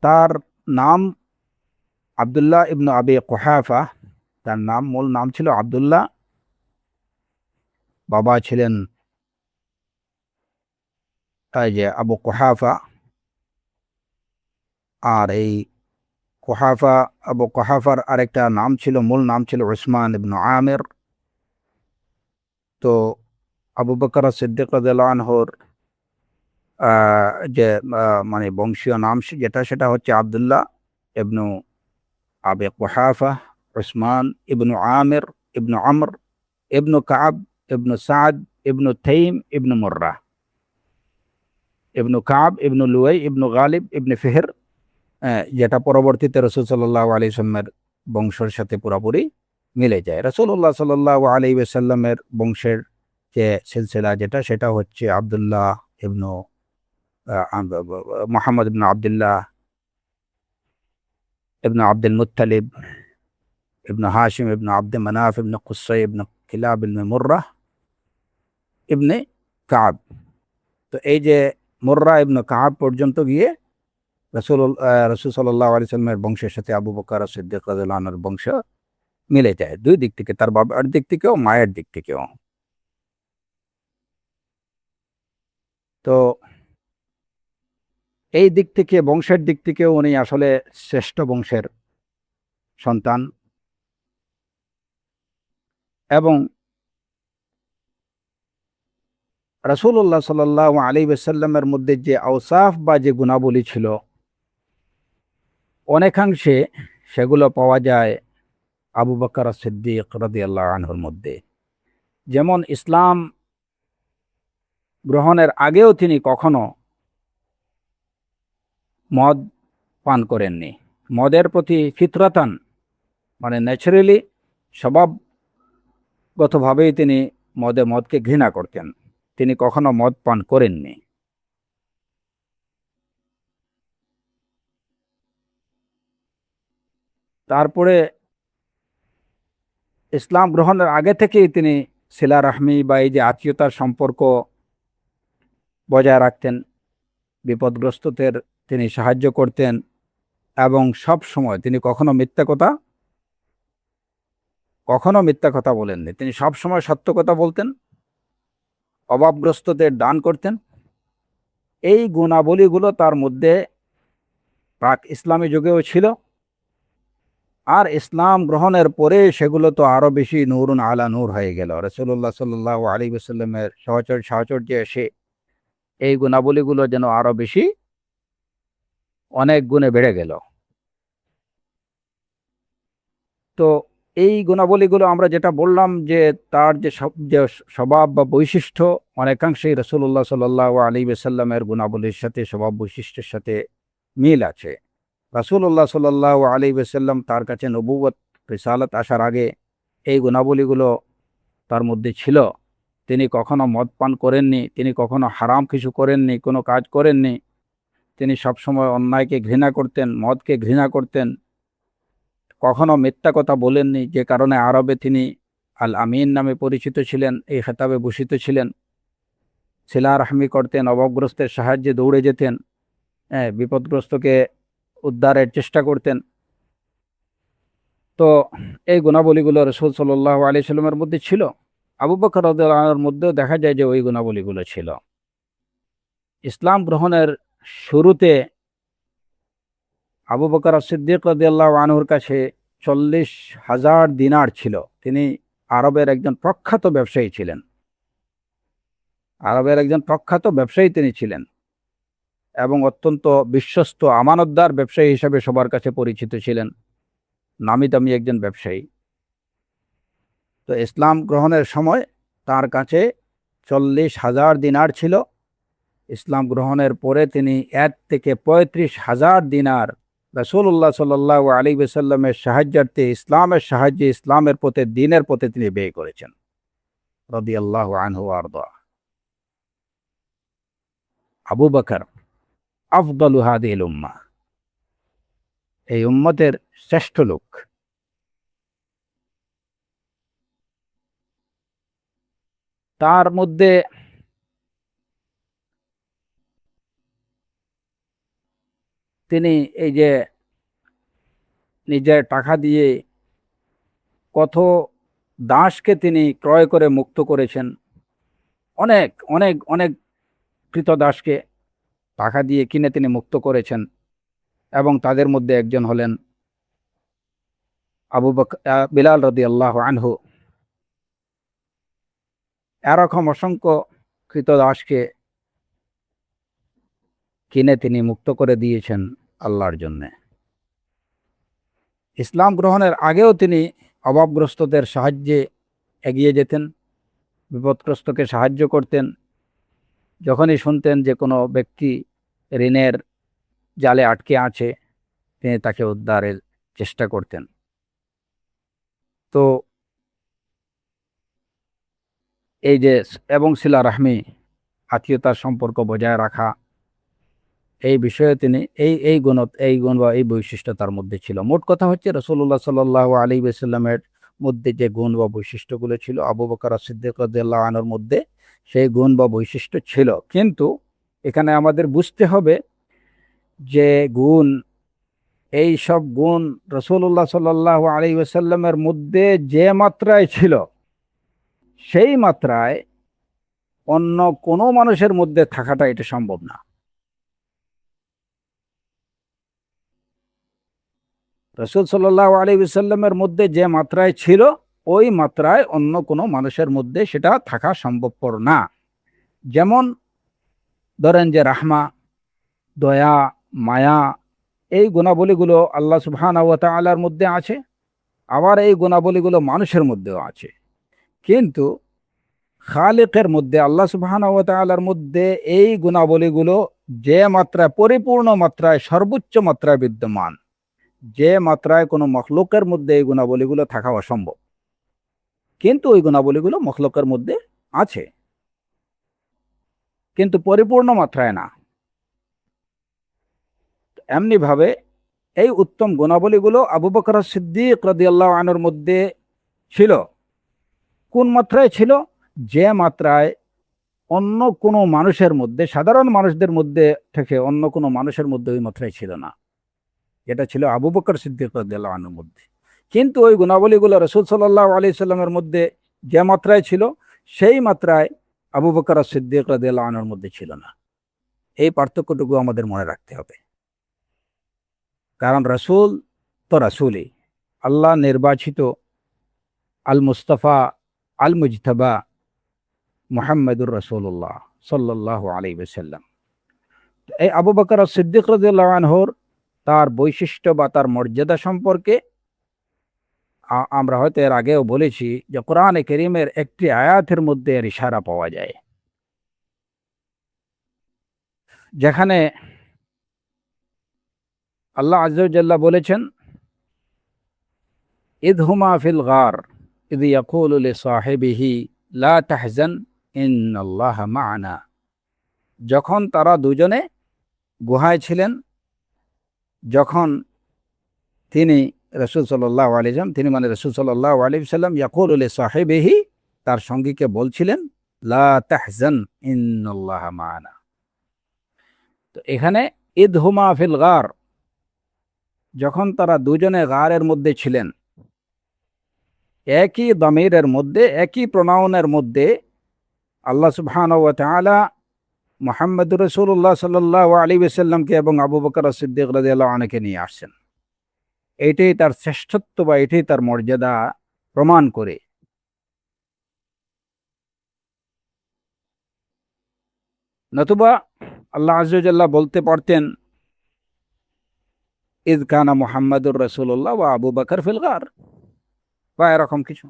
A: তার নাম আব্দুল্লাহ ইবনু আবি কুহাফা। তার মূল নাম ছিল আব্দুল্লাহ। বাবা ছিলেন যে আবু কুহাফা। আর এই আবু কুহাফার আরেকটা নাম ছিল, মূল নাম ছিল উসমান ইবনু আমির। তো আবু বকর সিদ্দিক রাদিয়াল্লাহু আনহুর যে মানে বংশীয় নাম সেটা হচ্ছে আব্দুল্লাহ ইবনু আবি কুহাফা, উসমান ইবনু আমির ইবনু আমর ইবনু কাব ইবনু সাদ ইবনু তাইম ইবনু মুর্রা ইবনু কাব ইবনু লুয়াই ইবনু গালিব ইবনু ফিহর, যেটা পরবর্তীতে রাসূল সাল্লাল্লাহু আলাইহি ওয়াসাল্লামের বংশের সাথে পুরোপুরি মিলে যায়। রাসূলুল্লাহ সাল্লাল্লাহু আলাইহি ওয়াসাল্লামের বংশের যে সিলসিলা সেটা হচ্ছে আব্দুল্লাহ ইবনু মুহাম্মদ ইবনু আব্দুল্লাহ ইবনু আব্দুল মুত্তালিব ইবনু হাশিম ইবনু আব্দে মানাফ ইবনু কুসাই ইবনু কিলাব ইবনু মুর্রা ইবনে কাব। তো এই যে মুর্রা ইবনু কাব পর্যন্ত গিয়ে রাসূল সাল্লাল্লাহু আলাইহি ওয়াসাল্লামের বংশের সাথে আবু বকর সিদ্দিক রাদিয়াল্লাহু আনহুর বংশ মিলে যায়, দুই দিক থেকে, তার বাবার দিক থেকেও মায়ের দিক থেকেও। তো এই দিক থেকে, বংশের দিক থেকেও উনি আসলে শ্রেষ্ঠ বংশের সন্তান। এবং রাসূলুল্লাহ সাল্লাল্লাহু আলাইহি ওয়াসাল্লামের মধ্যে যে আওসাফ বা যে গুণাবলী ছিল, অনেকাংশে সেগুলো পাওয়া যায় আবু বকর সিদ্দিক রাদিয়াল্লাহু আনহুর মধ্যে। যেমন ইসলাম গ্রহণের আগেও তিনি কখনো মদ পান করেননি। মদের প্রতি ফিতরাতান, মানে ন্যাচারালি, স্বভাবগতভাবেই তিনি মদকে ঘৃণা করতেন। তিনি কখনো মদ পান করেননি। তারপরে ইসলাম গ্রহণের আগে থেকেই তিনি সিলা রাহমি বা এই যে আত্মীয়তার সম্পর্ক বজায় রাখতেন। বিপদগ্রস্তদের তিনি সাহায্য করতেন এবং সব সময় তিনি কখনো মিথ্যা কথা বলেননি। তিনি সব সময় সত্য কথা বলতেন, অভাবগ্রস্তদের দান করতেন। এই গুণাবলীগুলো তার মধ্যে প্রাক ইসলামী যুগেও ছিল। আর ইসলাম গ্রহণের পরে সেগুলো তো আরো বেশি নূরুন আলা নূর হয়ে গেল। রাসূলুল্লাহ সাল্লাল্লাহু আলাইহি ওয়াসাল্লামের সাহচর্যে এসে এই গুণাবলীগুলো যেন আরো বেশি অনেক গুণে বেড়ে গেল। তো এই গুণাবলীগুলো আমরা যেটা বললাম যে তার যে স্বভাব বা বৈশিষ্ট্য, অনেকাংশেই রাসূলুল্লাহ সাল্লাল্লাহু আলাইহি ওয়াসাল্লামের গুণাবলীর সাথে, স্বভাব বৈশিষ্ট্যের সাথে মিল আছে। রাসূলুল্লাহ সাল্লাল্লাহু আলাইহি ওয়াসাল্লাম তার কাছে নবুয়ত, রিসালাত আসার আগে এই গুণাবলীগুলো তার মধ্যে ছিল। তিনি কখনো মদ পান করেননি, তিনি কখনো হারাম কিছু করেননি, কোনো কাজ করেননি। তিনি সবসময় অন্যায়কে ঘৃণা করতেন, মদকে ঘৃণা করতেন, কখনো মিথ্যা কথা বলেননি, যে কারণে আরবে তিনি আল আমিন নামে পরিচিত ছিলেন, এই খেতাবে ভূষিত ছিলেন। সিলা রাহমি করতেন, অভাবগ্রস্তের সাহায্যে দৌড়ে যেতেন, বিপদগ্রস্তকে উদ্ধারের চেষ্টা করতেন। তো এই গুণাবলীগুলো রাসূল সাল্লাল্লাহু আলাইহি সাল্লামের মধ্যে ছিল। আবু বকর রাদিয়াল্লাহু আনহুর মধ্যেও দেখা যায় যে ওই গুণাবলীগুলো ছিল। ইসলাম গ্রহণের শুরুতে আবু বকর সিদ্দিক রাদিয়াল্লাহু আনহুর কাছে 40,000 দিনার ছিল। তিনি আরবের একজন প্রখ্যাত ব্যবসায়ী ছিলেন। তিনি ছিলেন এবং অত্যন্ত বিশ্বস্ত, আমানতদার ব্যবসায়ী হিসেবে সবার কাছে পরিচিত ছিলেন, নামি দামি একজন ব্যবসায়ী। তো ইসলাম গ্রহণের সময় তার কাছে 40,000 দিনার ছিল। ইসলাম গ্রহণের পরে তিনি 1 থেকে 35,000 দিনার রাসূলুল্লাহ সাল্লাল্লাহু আলাইহি ওয়াসাল্লামের সাহায্যার্থে, ইসলামের সাহায্যে, ইসলামের পথে, দ্বীনের পথে তিনি ব্যয় করেছেন রাদিয়াল্লাহু আনহু ওয়া আরদা। আবু বকর আফদালু হাদিহিল উম্মাহ, এই উম্মতের শ্রেষ্ঠ লোক। তার মধ্যে তিনি এই যে নিজের টাকা দিয়ে কত দাসকে তিনি ক্রয় করে মুক্ত করেছেন, অনেক অনেক অনেক কৃতদাসকে টাকা দিয়ে কিনে তিনি মুক্ত করেছেন। এবং তাদের মধ্যে একজন হলেন আবু বকর বিলাল রাদিয়াল্লাহু আনহু। এরকম অসংখ্য কৃতদাসকে কিনে তিনি মুক্ত করে দিয়েছেন আল্লাহর জন্যে। ইসলাম গ্রহণের আগেও তিনি অভাবগ্রস্তদের সাহায্যে এগিয়ে যেতেন, বিপদগ্রস্তকে সাহায্য করতেন। যখনই শুনতেন যে কোনো ব্যক্তি ঋণের জালে আটকে আছে, তিনি তাকে উদ্ধারের চেষ্টা করতেন। তো এই যে এবং সিলা রাহমি, আত্মীয়তার সম্পর্ক বজায় রাখা, এই বিষয়ে তিনি এই গুণ বা এই বৈশিষ্ট্য তার মধ্যে ছিল। মোট কথা হচ্ছে রাসূলুল্লাহ সাল্লাল্লাহু আলাইহি ওয়াসাল্লামের মধ্যে যে গুণ বা বৈশিষ্ট্যগুলো ছিল, আবু বকর সিদ্দিক রাদিয়াল্লাহু আনহুর মধ্যে সেই গুণ বা বৈশিষ্ট্য ছিল। কিন্তু এখানে আমাদের বুঝতে হবে যে এই সব গুণ রাসূলুল্লাহ সাল্লাল্লাহু আলাইহি ওয়াসাল্লামের মধ্যে যে মাত্রায় ছিল, সেই মাত্রায় অন্য কোনো মানুষের মধ্যে থাকাটা এটা সম্ভব না। রাসূল সাল্লাল্লাহু আলাইহি ওয়াসাল্লামের মধ্যে যে মাত্রায় ছিল, ওই মাত্রায় অন্য কোনো মানুষের মধ্যে সেটা থাকা সম্ভবপর না। যেমন ধরেন যে রাহমা, দয়া, মায়া, এই গুণাবলীগুলো আল্লাহ সুবহানাহু ওয়া তাআলার মধ্যে আছে, আবার এই গুণাবলীগুলো মানুষের মধ্যেও আছে। কিন্তু খালিকের মধ্যে, আল্লাহ সুবহানাহু ওয়া তাআলার মধ্যে এই গুণাবলীগুলো যে মাত্রায়, পরিপূর্ণ মাত্রায়, সর্বোচ্চ মাত্রায় বিদ্যমান, যে মাত্রায় কোনো মখলুকের মধ্যে এই গুণাবলীগুলো থাকা অসম্ভব, কিন্তু ওই গুণাবলীগুলো মখলুকের মধ্যে আছে, কিন্তু পরিপূর্ণ মাত্রায় না। এমনি ভাবে এই উত্তম গুণাবলীগুলো আবু বকর সিদ্দিক রাদিয়াল্লাহু আনহুর মধ্যে ছিল। কোন মাত্রায় ছিল? যে মাত্রায় অন্য কোনো মানুষের মধ্যে, সাধারণ মানুষদের মধ্যে থেকে অন্য কোনো মানুষের মধ্যে ওই মাত্রায় ছিল না। এটা ছিল আবু বকর সিদ্দিক রাদিয়াল্লাহু আনহুর মধ্যে। কিন্তু ওই গুণাবলীগুলো রাসূল সাল্লাল্লাহু আলাইহি সাল্লামের মধ্যে যে মাত্রায় ছিল, সেই মাত্রায় আবু বকর সিদ্দিক রাদিয়াল্লাহু আনহুর মধ্যে ছিল না। এই পার্থক্যটুকু আমাদের মনে রাখতে হবে। কারণ রাসূল তো রাসূলই, আল্লাহ নির্বাচিত, আল মুস্তাফা, আল মুজতাবা, মুহাম্মদুর রাসূলুল্লাহ সাল্লাল্লাহু আলাইহি ওয়াসাল্লাম। এই আবু বকর সিদ্দিক রাদিয়াল্লাহু আনহুর তার বৈশিষ্ট্য বা তার মর্যাদা সম্পর্কে আমরা হয়তো এর আগেও বলেছি যে কোরআনে কারীমের একটি আয়াতের মধ্যে এর ইশারা পাওয়া যায়, যেখানে আল্লাহ আযজা ওয়া জাল্লা বলেছেন, ইদ হুমা ফিল গার ইদ ইয়াকুলু লিসাহিবিহি লা তাহজান ইন্নাল্লাহা মা'ানা। যখন তারা দুজনে গুহায় ছিলেন, যখন তিনি রাসূল সাল্লাল্লাহু আলাইহি ওয়াসাল্লাম, তিনি মানে রাসূল সাল্লাল্লাহু আলাইহি ওয়াসাল্লাম, ইয়াকুলু লিসাহিবিহি, তার সঙ্গীকে বলছিলেন, লা তাহজান ইন্নাল্লাহা মা'ানা। তো এখানে ইদ হুমা ফিল গার, যখন তারা দুজনে গারের মধ্যে ছিলেন, একই দামিরের মধ্যে, একই প্রোনাউনের মধ্যে আল্লাহ সুবহানাহু ওয়া তাআলা মুহাম্মদুর রাসূলুল্লাহ সাল্লাল্লাহু আলাইহি ওয়াসাল্লামকে এবং আবু বকর সিদ্দিক রাদিয়াল্লাহু আনহুকে নিয়ে আসছেন। এটাই তার শ্রেষ্ঠত্ব বা এটাই তার মর্যাদা প্রমাণ করে। নতুবা আল্লাহ আযজা ওয়া জাল্লা বলতে পারতেন, ইয কানা মুহাম্মাদুর রাসূলুল্লাহ ওয়া আবু বকর ফিল গার, বা এরকম কিছু,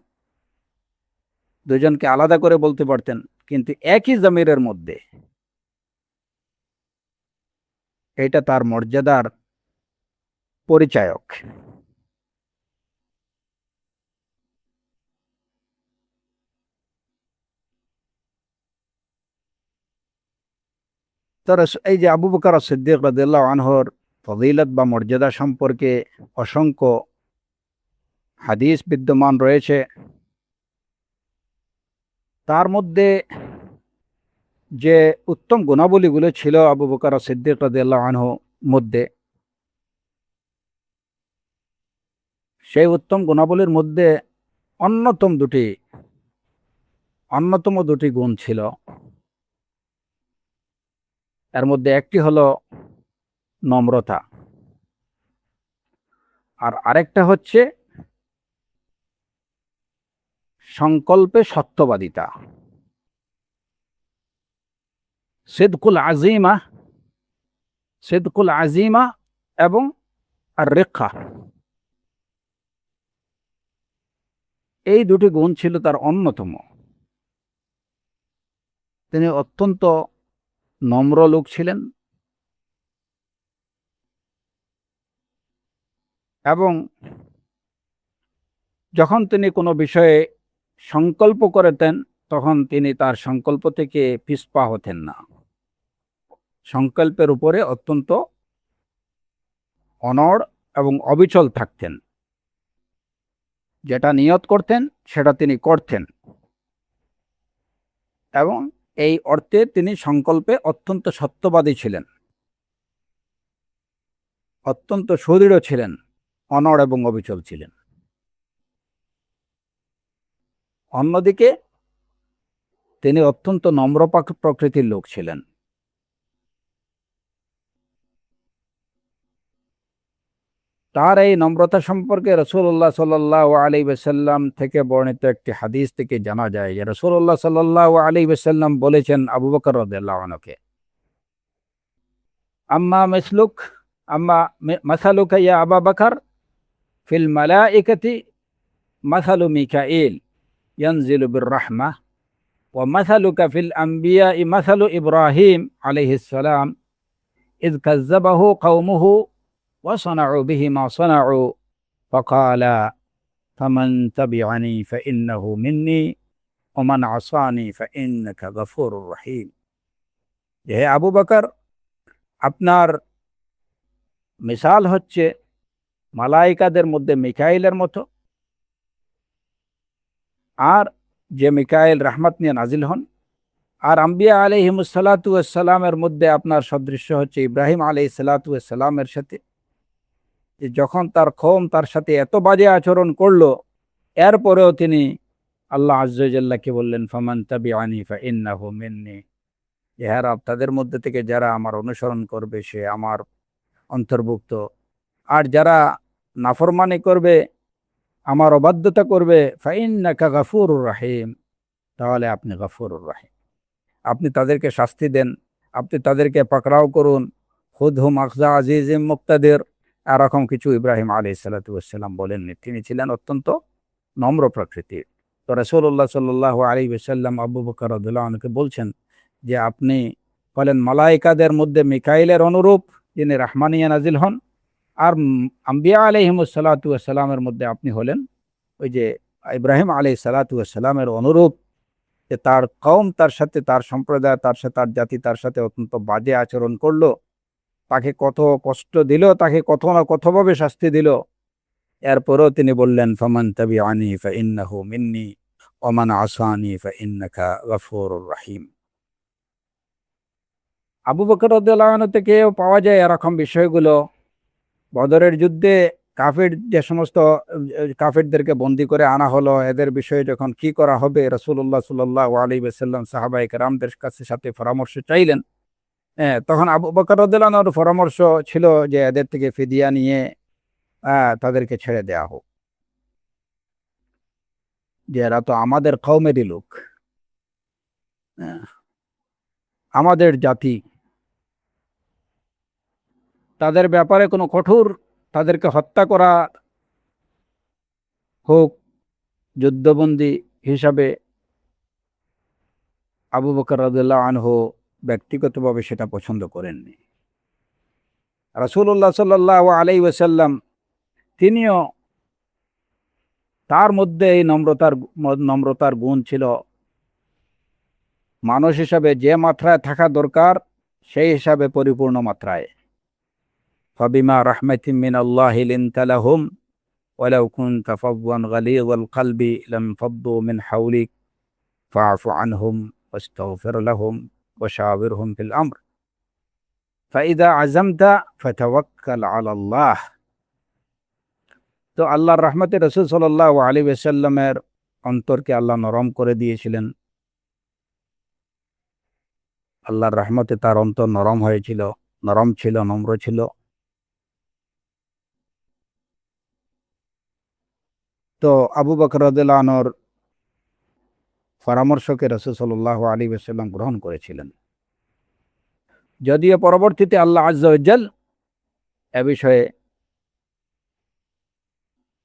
A: দুজনকে আলাদা করে বলতে পারতেন, কিন্তু একই জমিরের মধ্যে। এটা তার মর্যাদার পরিচায়ক। এই যে আবু বকর সিদ্দিক রাদিয়াল্লাহু আনহুর ফজিলত বা মর্যাদা সম্পর্কে অসংখ্য হাদিস বিদ্যমান রয়েছে। তার মধ্যে যে উত্তম গুণাবলীগুলো ছিল আবু বকর সিদ্দিক রাদিয়াল্লাহু আনহু মধ্যে, সেই উত্তম গুণাবলীর মধ্যে অন্যতম দুটি গুণ ছিল। এর মধ্যে একটি হলো নম্রতা, আর আরেকটা হচ্ছে সংকল্পে সত্যবাদিতা। সিদকুল আজিমা এবং আর রেখা, এই দুটি গুণ ছিল তার অন্যতম। তিনি অত্যন্ত নম্র লোক ছিলেন এবং যখন তিনি কোনো বিষয়ে সংকল্প করতেন তখন তিনি তার সংকল্প থেকে পিছপা হতেন না। সংকল্পের উপরে অত্যন্ত অনড় এবং অবিচল থাকতেন। যেটা নিয়ত করতেন সেটা তিনি করতেন, এবং এই অর্থে তিনি সংকল্পে অত্যন্ত সত্যবাদী ছিলেন, অত্যন্ত সুদৃঢ় ছিলেন, অনড় এবং অবিচল ছিলেন। অন্যদিকে তিনি অত্যন্ত নম্র প্রকৃতির লোক ছিলেন। তার এই নম্রতা সম্পর্কে রাসূলুল্লাহ সাল্লাল্লাহু আলাইহি ওয়াসাল্লাম থেকে বর্ণিত একটি হাদিস থেকে জানা যায় যে রাসূলুল্লাহ সাল্লাল্লাহু আলাইহি ওয়াসাল্লাম বলেছেন আবু বকর রাদিয়াল্লাহু আনহুকে, আম্মা মাসালুকা ইয়া আবু বকর ফিল মালাইকাতি মাসালু মিকাইল ইয়ানজিলু বির রাহমাহ ওয়া মাসালুকা ফিল আম্বিয়াই মাসালু ইব্রাহিম আলাইহিস সালাম ইয কাযযাবাহু কওমুহু وصنعوا به ما صنعوا فقال فمن تبعني فإنه مني ومن عصاني فإنك غفور رحيم। হে আবু বকর, আপনার মিসাল হচ্ছে মালাইকাদের মধ্যে মিকাইলের মতো, আর যে মিকাইল রাহমত নিয়ে নাজিল হন, আর আম্বিয়া আলাইহিমুস সালাতু ওয়াস সালামের মধ্যে আপনার সদৃশ্য হচ্ছে ইব্রাহিম আলাইহিস সালাতু ওয়াস সালামের সাথে, যে যখন তার কওম তার সাথে এত বাজে আচরণ করলো, এরপরেও তিনি আল্লাহ আজ্জা জাল্লাকে বললেন ফামান তাবিআনি ফাইন্নাহু মিন্নি, যে হ্যাঁ রব, তাদের মধ্যে থেকে যারা আমার অনুসরণ করবে সে আমার অন্তর্ভুক্ত, আর যারা নাফরমানি করবে, আমার অবাধ্যতা করবে, ফাইন্নাকা গাফুরুর রাহিম, তাহলে আপনি গাফুরুর রাহিম, আপনি তাদেরকে শাস্তি দেন, আপনি তাদেরকে পাকড়াও করুন, খুদহুম আখযা আজিজিম মুক্তাদির, এরকম কিছু ইব্রাহিম আলাইহিস সালাতু ওয়াস সালাম বলেননি। তিনি ছিলেন অত্যন্ত নম্র প্রকৃতির। তো রাসূলুল্লাহ সাল্লাল্লাহু আলাইহি ওয়াসাল্লাম আবু বকর রাদিয়াল্লাহু আনহুকে বলছেন যে আপনি বলেন মালাইকাদের মধ্যে মিকাইলের অনুরূপ যিনি রাহমানিয়া নাজিল হন, আর আম্বিয়া আলাইহিমুস সালাতু ওয়াস সালামের মধ্যে আপনি হলেন ওই যে ইব্রাহিম আলাইহিস সালাতু ওয়াস সালামের অনুরূপ, যে তার কওম তার সাথে, তার সম্প্রদায় তার সাথে, তার জাতি তার সাথে অত্যন্ত বাজে আচরণ করলো, তাকে কত কষ্ট দিল, তাকে কত না কতভাবে শাস্তি দিল, এরপরেও তিনি বললেন ফামান তাবিআনি ফাইন্নাহু মিন্নি ওয়া মান আসানি ফাইন্নাকা গাফুরুর রাহিম। আবু বকর রাদিয়াল্লাহু আনহু থেকেও পাওয়া যায় এরকম বিষয়গুলো। বদরের যুদ্ধে যে সমস্ত কাফেরদেরকে বন্দী করে আনা হলো, এদের বিষয়ে যখন কি করা হবে, রাসূলুল্লাহ সাল্লাল্লাহু আলাইহি ওয়াসাল্লাম সাহাবায়ে কেরামদের সাথে পরামর্শ চাইলেন। তখন আবু বকর রাদিয়াল্লাহু আনহুর পরামর্শ ছিল যে এদের থেকে ফিদিয়া নিয়ে তাদেরকে ছেড়ে দেয়া হোক, যে এরা তো আমাদের কওমেরই লোক, আমাদের জাতি, তাদের ব্যাপারে কোনো কঠোর, তাদেরকে হত্যা করা হোক যুদ্ধবন্দী হিসাবে। আবু বকর রাদিয়াল্লাহু আনহু ব্যক্তিগতভাবে সেটা পছন্দ করেননি। রাসূলুল্লাহ সাল্লাল্লাহু আলাইহি ওয়াসাল্লাম তিনিও, তার মধ্যে এই নম্রতার গুণ ছিল। মানুষ হিসাবে যে মাত্রায় থাকা দরকার সেই হিসাবে পরিপূর্ণ মাত্রায়। ফাবিমা রাহমাতিম মিনাল্লাহি লিনতা লাহুম ওয়ালাউ কুনতা ফাযযান গালিযাল কলবি লানফাদ্দু মিন হাওলিক ফা'ফু আনহুম ওয়াস্তাগফির লাহুম ওয়াশাবিরহুম ফিল আমর ফাইদা আযামতা ফাতাওয়াক্কাল আলাল্লাহ। তো আল্লাহর রহমতে রাসূল সাল্লাল্লাহু আলাইহি ওয়াসাল্লামের অন্তরকে আল্লাহ নরম করে দিয়েছিলেন। আল্লাহর রহমতে তার অন্তর নরম হয়েছিল, নরম ছিল, নম্র ছিল। তো আবু বকর রাদিয়াল্লাহু আনহুর পরামর্শকে রাসূল সাল্লাল্লাহু আলাইহি ওয়াসাল্লাম গ্রহণ করেছিলেন। যদিও পরবর্তীতে আল্লাহ আযজা ওয়া জাল এ বিষয়ে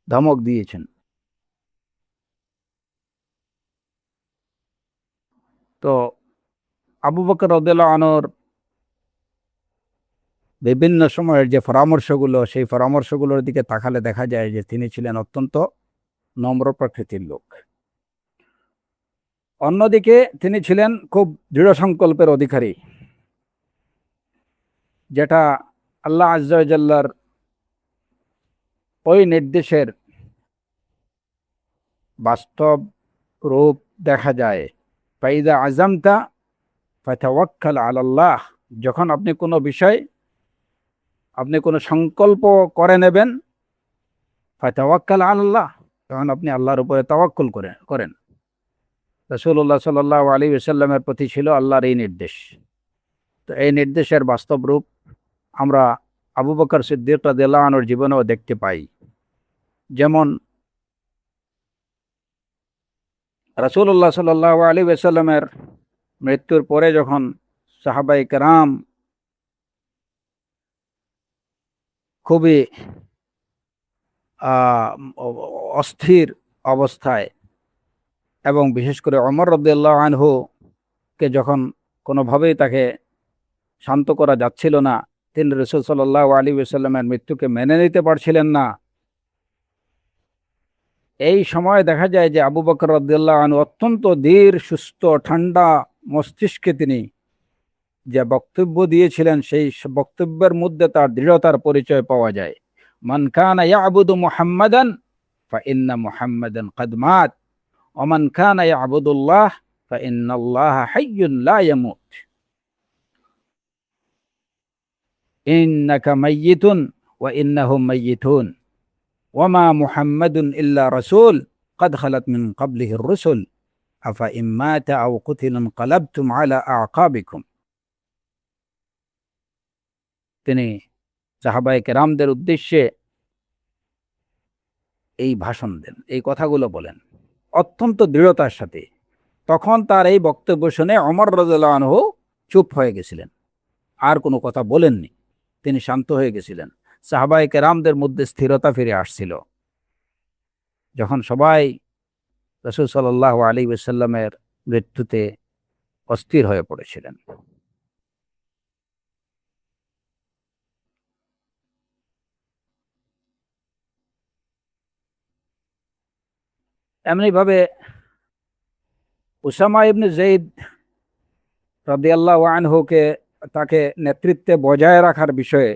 A: ধমক দিয়েছেন। তো আবু বকর রাদিয়াল্লাহু আনহুর বিভিন্ন সময়ের যে পরামর্শগুলো, সেই পরামর্শগুলোর দিকে তাকালে দেখা যায় যে তিনি ছিলেন অত্যন্ত নম্র প্রকৃতির লোক। অন্যদিকে তিনি ছিলেন খুব দৃঢ় সংকল্পের অধিকারী, যেটা আল্লাহ আযজা ওয়া জাল্লার ওই নির্দেশের বাস্তব রূপ দেখা যায়। ফাইদা আযামতা ফাতাওয়াক্কাল আলাল্লাহ। যখন আপনি কোনো বিষয়, আপনি কোনো সংকল্প করে নেবেন, ফাতাওয়াক্কাল আলাল্লাহ, তখন আপনি আল্লাহর উপরে তাওয়াক্কুল করেন। রাসূলুল্লাহ সাল্লাল্লাহু আলাইহি ওয়াসাল্লামের প্রতি ছিল আল্লাহর এই নির্দেশ। তো এই নির্দেশের বাস্তব রূপ আমরা আবু বকর সিদ্দিক রাদিয়াল্লাহু আনহুর জীবনেও দেখতে পাই। যেমন রাসূলুল্লাহ সাল্লাল্লাহু আলাইহি ওয়াসাল্লামের মৃত্যুর পরে যখন সাহাবায়ে কেরাম খুবই অস্থির অবস্থায়, এবং বিশেষ করে ওমর রাদিয়াল্লাহু আনহুকে যখন কোনোভাবেই তাকে শান্ত করা যাচ্ছিল না, তিনি রাসূল সাল্লাল্লাহু আলাইহি ওয়াসাল্লামের মৃত্যুকে মেনে নিতে পারছিলেন না। এই সময় দেখা যায় যে আবু বকর রাদিয়াল্লাহু আনহু অত্যন্ত ধীর, সুস্থ, ঠান্ডা মস্তিষ্কে তিনি যে বক্তব্য দিয়েছিলেন, সেই বক্তব্যের মধ্যে তার দৃঢ়তার পরিচয় পাওয়া যায়। মান কানা ইয়াবুদু মুহাম্মাদান ফাইন্না মুহাম্মাদান ক্বাদ মাত ওয়া মান কানা ইয়াবুদুল্লাহ ফাইন্নাল্লাহা হাইয়্যুন লা ইয়ামুত ইন্নাকা মাইয়িতুন ওয়া ইন্নাহুম মাইয়িতুন ওয়া মা মুহাম্মাদুন ইল্লা রাসূল ক্বাদ খালাত মিন ক্বাবলিহির রুসুল আফা ইন মাতা আও কুতিলা ইনকালাবতুম আলা আ'কাবিকুম। তিনি সাহাবায়ে কেরামদের উদ্দেশ্যে এই ভাষণ দেন, এই কথাগুলো বলেন অত্যন্ত দৃঢ়তার সাথে। তখন তার এই বক্তব্য শুনে ওমর রাদিয়াল্লাহু আনহু চুপ হয়ে গেছিলেন, আর কোনো কথা বলেননি। তিনি শান্ত হয়ে গেছিলেন। সাহাবায়ে কেরামদের মধ্যে স্থিরতা ফিরে আসছিল, যখন সবাই রাসূল সাল্লাল্লাহু আলাইহি ওয়াসাল্লামের মৃত্যুতে অস্থির হয়ে পড়েছিলেন। এমনিভাবে উসামা ইবনে যায়েদ রাদিয়াল্লাহু আনহুকে, তাকে নেতৃত্বে বজায় রাখার বিষয়ে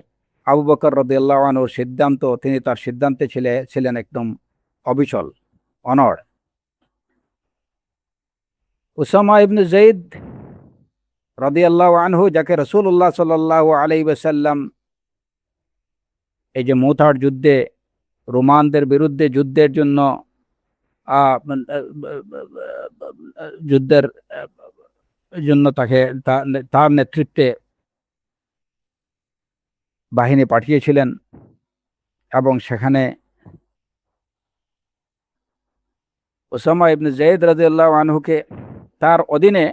A: আবু বকর রাদিয়াল্লাহু আনহুর সিদ্ধান্ত, তিনি তার সিদ্ধান্তে ছিলেন একদম অবিচল, অনড়। উসামা ইবনে যায়েদ রাদিয়াল্লাহু আনহু, যাকে রাসূলুল্লাহ সাল্লাল্লাহু আলাইহি ওয়াসাল্লাম এই যে মুতার যুদ্ধে রোমানদের বিরুদ্ধে যুদ্ধের জন্য যুদ্ধের জন্য তাকে তার নেতৃত্বে বাহিনী পাঠিয়েছিলেন, এবং সেখানে উসামা ইবনে যায়েদ রাদিয়াল্লাহু আনহুকে, তার অধীনে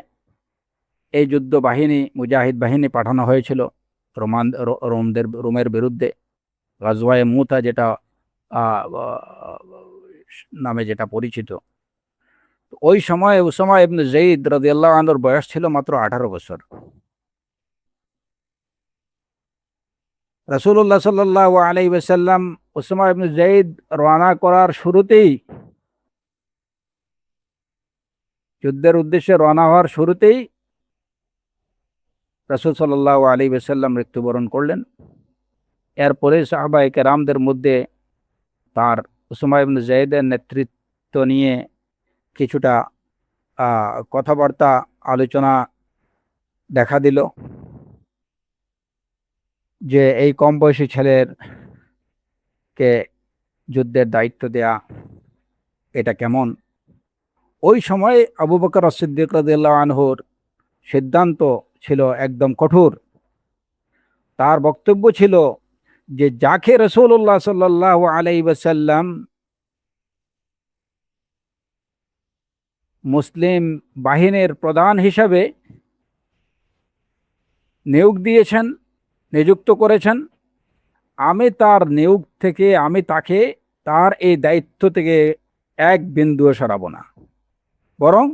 A: এই যুদ্ধ বাহিনী, মুজাহিদ বাহিনী পাঠানো হয়েছিল রোমের বিরুদ্ধে। গাজওয়ায়ে মুতা, যেটা নামে যেটা পরিচিত। ওই সময় উসামা ইবনে যায়েদ রাদিয়াল্লাহু আনহুর বয়স ছিল মাত্র 18 বছর। রাসূলুল্লাহ সাল্লাল্লাহু আলাইহি ওয়াসাল্লাম উসামা ইবনে যায়েদ রওনা করার শুরুতেই, যুদ্ধের উদ্দেশ্যে রওনা হওয়ার শুরুতেই রাসূল সাল্লাল্লাহু আলাইহি ওয়াসাল্লাম মৃত্যুবরণ করলেন। এরপরে সাহাবায়ে কেরামদের মধ্যে তার উসামা ইবনে যায়েদের নেতৃত্ব নিয়ে কিছুটা কথাবার্তা আলোচনা দেখা দিল যে এই কম বয়সী ছেলেকে যুদ্ধের দায়িত্ব দেয়া এটা কেমন। ওই সময় আবু বকর as-সিদ্দিক রাদিয়াল্লাহু আনহুর সিদ্ধান্ত ছিল একদম কঠোর। তার বক্তব্য ছিল যে যাকে রাসূলুল্লাহ সাল্লাল্লাহু আলাইহি ওয়াসাল্লাম মুসলিম বাহিনীর প্রধান হিসাবে নিযুক্ত করেছেন, আমি তার নিয়োগ থেকে আমি তাকে তার এই দায়িত্ব থেকে এক বিন্দুও সরাবো না, বরং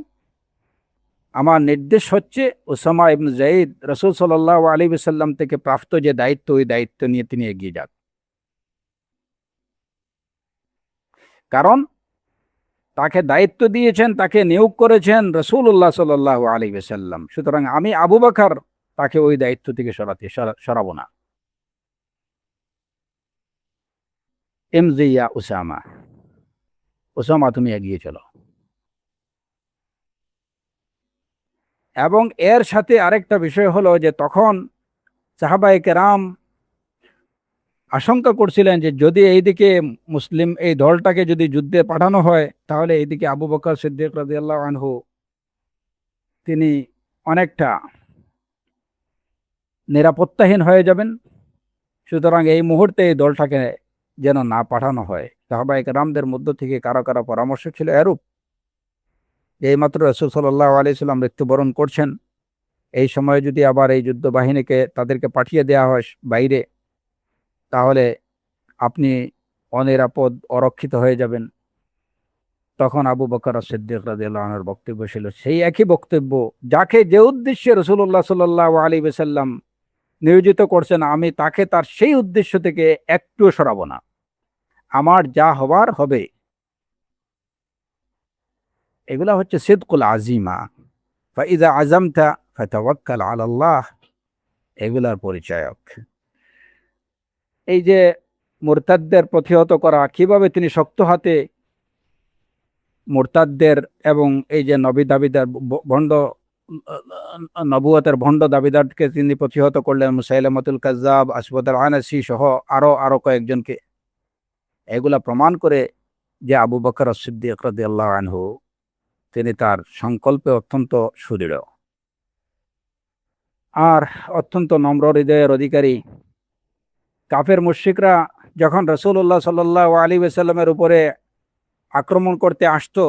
A: আমার নির্দেশ হচ্ছে উসামা ইবনে যায়েদ রাসূল সাল্লাল্লাহু আলাইহি ওয়াসাল্লাম থেকে প্রাপ্ত যে দায়িত্ব, ওই দায়িত্ব নিয়ে তিনি এগিয়ে যান। কারণ তাকে দায়িত্ব দিয়েছেন, তাকে নিয়োগ করেছেন রাসূলুল্লাহ সাল্লাল্লাহু আলাইহি ওয়াসাল্লাম। সুতরাং আমি আবু বকর তাকে ওই দায়িত্ব থেকে সরাবো না। ইমজিয়া উসামা, উসামা তুমি এগিয়ে চলো। এবং এর সাথে আরেকটা বিষয় হলো যে তখন সাহাবায়ে কেরাম আশঙ্কা করছিলেন যে যদি এইদিকে মুসলিম এই দলটাকে যদি যুদ্ধে পাঠানো হয়, তাহলে এইদিকে আবু বকর সিদ্দিক রাদিয়াল্লাহু আনহু তিনি অনেকটা নিরাপত্তাহীন হয়ে যাবেন। সুতরাং এই মুহূর্তে এই দলটাকে যেন না পাঠানো হয়। সাহাবায়ে কেরামদের মধ্য থেকে কারো কারো পরামর্শ ছিল এরূপ, এইমাত্র রাসূল সাল্লাল্লাহু আলাইহি ওয়াসাল্লাম মৃত্যুবরণ করছেন, এই সময়ে যদি আবার এই যুদ্ধ বাহিনীকে তাদেরকে পাঠিয়ে দেওয়া হয় বাইরে, তাহলে আপনি অনিরাপদ অরক্ষিত হয়ে যাবেন। তখন আবু বকর as-সিদ্দিক রাদিয়াল্লাহু আনহুর বক্তব্য ছিল সেই একই বক্তব্য, যাকে যে উদ্দেশ্যে রাসূলুল্লাহ সাল্লাল্লাহু আলাইহি ওয়াসাল্লাম নিয়োজিত করছেন, আমি তাকে তার সেই উদ্দেশ্য থেকে একটুও সরাবো না। আমার যা হবার হবে। এগুলা হচ্ছে সিদকুল আজিমা, ফাইযা আযামতা ফাতাওয়াক্কাল আলাল্লাহ, এগুলার পরিচায়ক। এই যে মুরতাদদের প্রতিহত করা, কিভাবে তিনি শক্ত হাতে মুরতাদদের এবং এই যে নবী দাবিদার ভণ্ড নবুয়তের ভণ্ড দাবিদারকে তিনি প্রতিহত করলেন, মুসাইলামাতুল কাজ্জাব, আসওয়াদ আল-আনাসি সহ আরো কয়েকজনকে, এগুলা প্রমাণ করে যে আবু বকর as-সিদ্দিক রাদিয়াল্লাহু আনহু তিনি তার সংকল্পে অত্যন্ত সুদৃঢ় আর অত্যন্ত নম্র হৃদয়ের অধিকারী। কাফের মুশরিকরা যখন রাসূলুল্লাহ সাল্লাল্লাহু আলাইহি ওয়াসাল্লামের উপরে আক্রমণ করতে আসতো,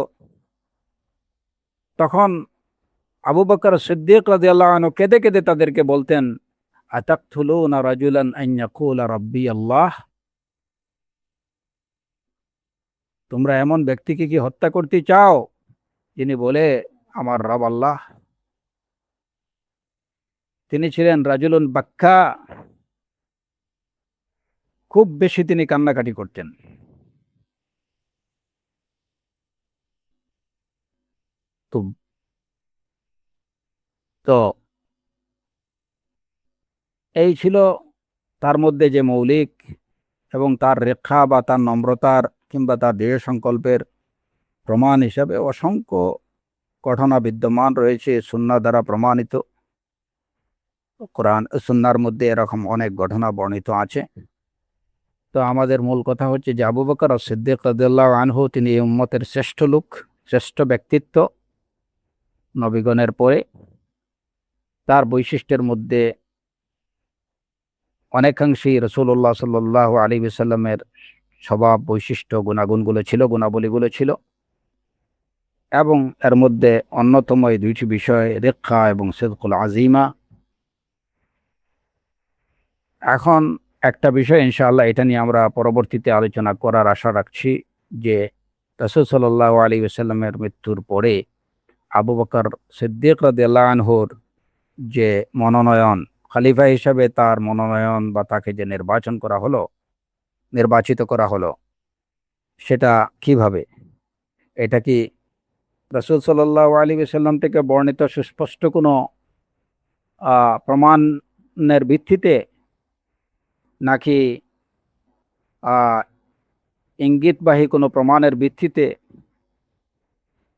A: তখন আবু বকর সিদ্দিক রাদিয়াল্লাহু আনহু কেঁদে কেঁদে তাদেরকে বলতেন, আতাকতুলুনা রাজুলান আন ইয়াকুলা রাব্বি আল্লাহ, তোমরা এমন ব্যক্তিকে কি হত্যা করতে চাও যিনি বলে আমার রব আল্লাহ? তিনি ছিলেন রাজুলুন বাক্কা, খুব বেশি তিনি কান্নাকাটি করতেন। তো তো এই ছিল তার মধ্যে যে মৌলিক এবং তার রেখা বা তার নম্রতার কিংবা তার দৃঢ় সংকল্পের প্রমাণ হিসাবে অসংখ্য ঘটনা বিদ্যমান রয়েছে, সুন্নাহ দ্বারা প্রমাণিত। কোরআন সুন্নাহর মধ্যে এরকম অনেক ঘটনা বর্ণিত আছে। তো আমাদের মূল কথা হচ্ছে যে আবু বকর as-সিদ্দিক রাদিয়াল্লাহু আনহু তিনি এই উম্মতের শ্রেষ্ঠ লোক, শ্রেষ্ঠ ব্যক্তিত্ব নবীগণের পরে। তার বৈশিষ্ট্যের মধ্যে অনেকাংশেই রাসূলুল্লাহ সাল্লাল্লাহু আলাইহি ওয়াসাল্লামের স্বভাব বৈশিষ্ট্য গুণাবলীগুলো ছিল, এবং এর মধ্যে অন্যতম এই দুইটি বিষয় রেখা এবং সিদকুল আজিমা। এখন একটা বিষয় ইনশাআল্লাহ এটা নিয়ে আমরা পরবর্তীতে আলোচনা করার আশা রাখছি, যে রাসূল সাল্লাল্লাহু আলাইহি ওয়াসাল্লামের মৃত্যুর পরে আবু বকর সিদ্দিক রাদিয়াল্লাহু আনহুর যে মনোনয়ন, খলিফা হিসাবে তার মনোনয়ন বা তাকে যে নির্বাচিত করা হলো, সেটা কিভাবে? এটা কি রাসূল সাল্লাল্লাহু আলাইহি ওয়াসাল্লাম থেকে বর্ণিত সুস্পষ্ট কোনো প্রমাণের ভিত্তিতে নাকি ইঙ্গিতবাহী কোনো প্রমাণের ভিত্তিতে,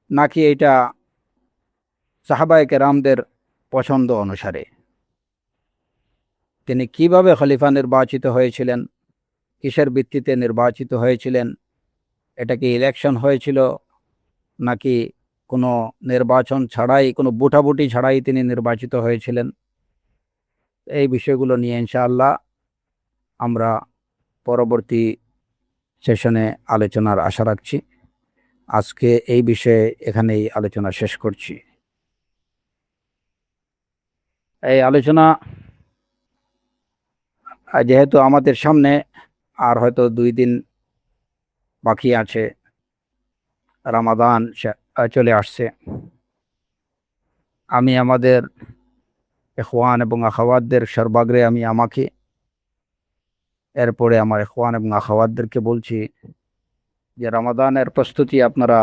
A: নাকি এটা সাহাবায়ে কেরামদের পছন্দ অনুসারে? তিনি কিভাবে খলিফা নির্বাচিত হয়েছিলেন, কিসের ভিত্তিতে নির্বাচিত হয়েছিলেন, এটা কি ইলেকশন হয়েছিল নাকি কোনো নির্বাচন ছাড়াই, কোনো বুটাবুটি ছাড়াই তিনি নির্বাচিত হয়েছিলেন? এই বিষয়গুলো নিয়ে ইনশাআল্লাহ আমরা পরবর্তী সেশনে আলোচনার আশা রাখছি। আজকে এই বিষয়ে এখানেই আলোচনা শেষ করছি। এই আলোচনা যেহেতু আমাদের সামনে আর হয়তো 2 দিন বাকি আছে, রমাদান চলে আসছে, আমি আমাদের ইখওয়ান এবং আখাওয়াতদের সর্বাগ্রে আমি আমাকে, এরপরে আমার ইখওয়ান এবং আখাওয়াতদেরকে বলছি যে রমাদানের প্রস্তুতি আপনারা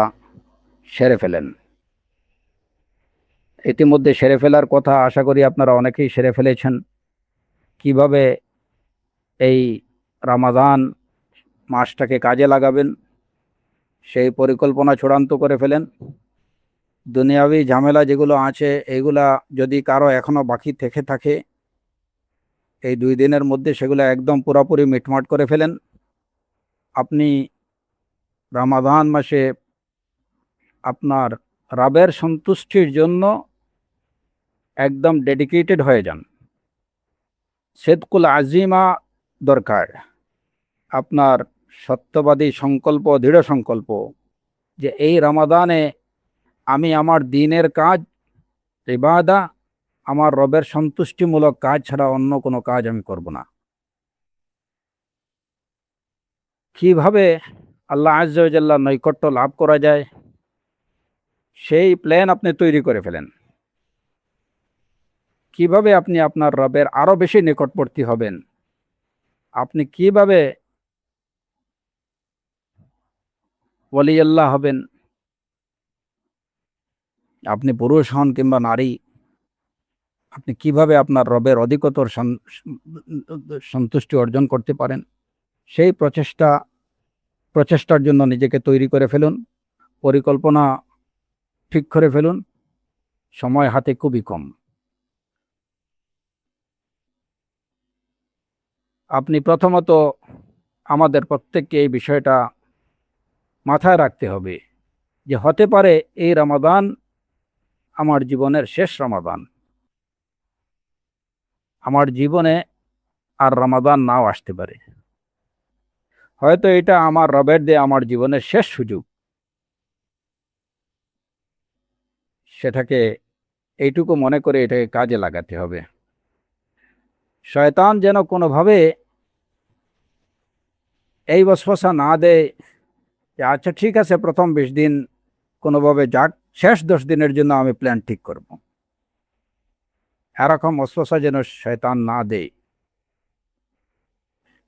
A: সেরে ফেলেন। ইতিমধ্যে সেরে ফেলার কথা আশা করি আপনারা অনেকেই সেরে ফেলেছেন। কিভাবে এই রমাদান মাসটাকে কাজে লাগাবেন সেই পরিকল্পনা চূড়ান্ত করে ফেলেন। দুনিয়াবি ঝামেলা যেগুলো আছে এগুলা যদি কারো এখনো বাকি থেকে থাকে, এই 2 দিনের মধ্যে সেগুলো একদম পুরোপুরি মিটমাট করে ফেলেন। আপনি রমাদান মাসে আপনার রবের সন্তুষ্টির জন্য একদম ডেডিকেটেড হয়ে যান। সিদকুল আজিমা দরকার, আপনার সত্যবাদী সংকল্প, দৃঢ় সংকল্প যে এই রমাদানে আমি আমার দ্বীনের কাজ, ইবাদা, আমার রবের সন্তুষ্টিমূলক কাজ ছাড়া অন্য কোনো কাজ আমি করব না। কিভাবে আল্লাহ আজ্জা ওয়া জাল্লার নৈকট্য লাভ করা যায় সেই প্ল্যান আপনি তৈরি করে ফেলেন। কিভাবে আপনি আপনার রবের আরো বেশি নিকটবর্তী হবেন, আপনি কিভাবে ওলি আল্লাহ হবেন, আপনি পুরুষ হন কিংবা নারী, আপনি কিভাবে আপনার রবের অধিকতর সন্তুষ্টি অর্জন করতে পারেন, সেই প্রচেষ্টার জন্য নিজেকে তৈরি করে ফেলুন, পরিকল্পনা ঠিক করে ফেলুন। সময় হাতে খুবই কম। আপনি প্রথমত আমাদের প্রত্যেককে এই বিষয়টা মাথায় রাখতে হবে যে হতে পারে এই রমাদান আমার জীবনের শেষ রমাদান, আমার জীবনে আর রমাদান নাও আসতে পারে। হয়তো এটা আমার রবের দিয়ে আমার জীবনের শেষ সুযোগ। সেটাকে এইটুকু মনে করে এটাকে কাজে লাগাতে হবে। শয়তান যেন কোনোভাবে এই ওয়াসওয়াসা না দেয় যে আচ্ছা ঠিক আছে প্রথম 20 দিন কোনোভাবে যাক, শেষ 10 দিনের জন্য আমি প্ল্যান ঠিক করব। এরকম ওয়াসওয়াসা যেন শয়তান না দেয়।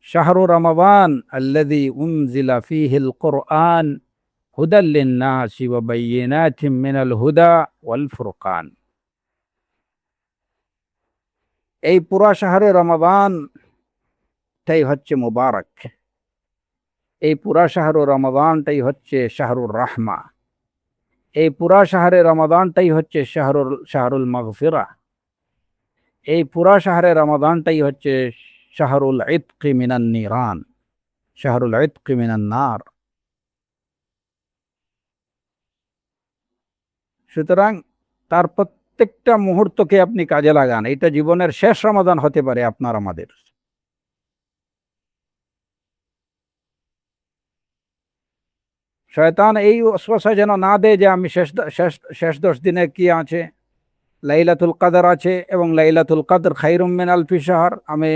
A: শাহরু রমাদান আল্লাযী উনজিলা ফীহিল কুরআন হুদাল লিন-নাসি ওয়া বায়্যিনাতিম মিনাল হুদা ওয়াল ফুরকান। এই পুরা শাহরে রমাদানটাই হচ্ছে মুবারক। এই পুরা শাহরু রমাদানটাই হচ্ছে শাহরুর রাহমা। এই পুরা শাহরে রমাদানটাই হচ্ছে শাহরুল মাগফিরা। এই পুরা শাহরে রমাদানটাই হচ্ছে শাহরুল ইতকি মিনান নিরান, শাহরুল ইতকি মিনান নার। সুতরাং তার প্রত্যেকটা মুহূর্তকে আপনি কাজে লাগান। এটা জীবনের শেষ রমাদান হতে পারে আপনার আমাদের। শয়তান এই ওয়াসওয়াসা যেন না দেয় যে আমি শেষ 10 দিনে কি আছে, লাইলাতুল কদর আছে এবং লাইলাতুল কদর খায়রুম মিন আলফি শাহর। আমি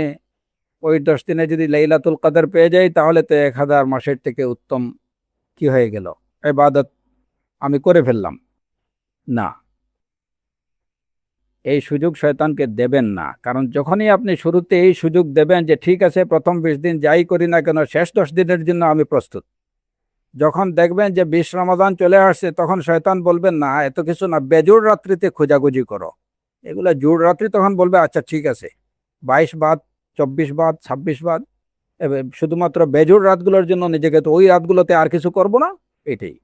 A: ওই 10 দিনে যদি লাইলাতুল কদর পেয়ে যাই তাহলে তো 1000 মাসের থেকে উত্তম কি হয়ে গেল, ইবাদত আমি করে ফেললাম। না, এই সুযোগ শয়তানকে দেবেন না। কারণ যখনই আপনি শুরুতে এই সুযোগ দেবেন যে ঠিক আছে প্রথম 20 দিন যাই করি না কেন শেষ 10 দিনের জন্য আমি প্রস্তুত, যখন দেখবেন যে 20 রমাদান চলে আসছে তখন শয়তান বলবেন না এত কিছু না, বেজোড় রাত্রিতে খোঁজাখুঁজি করো, এগুলা জোড় রাত্রি তখন বলবে আচ্ছা ঠিক আছে 22 বাদ, 24 বাদ, 26 বাদ, শুধুমাত্র বেজোড় রাতগুলোর জন্য নিজেকে, তো ওই রাতগুলোতে আর কিছু করব না, এটাই।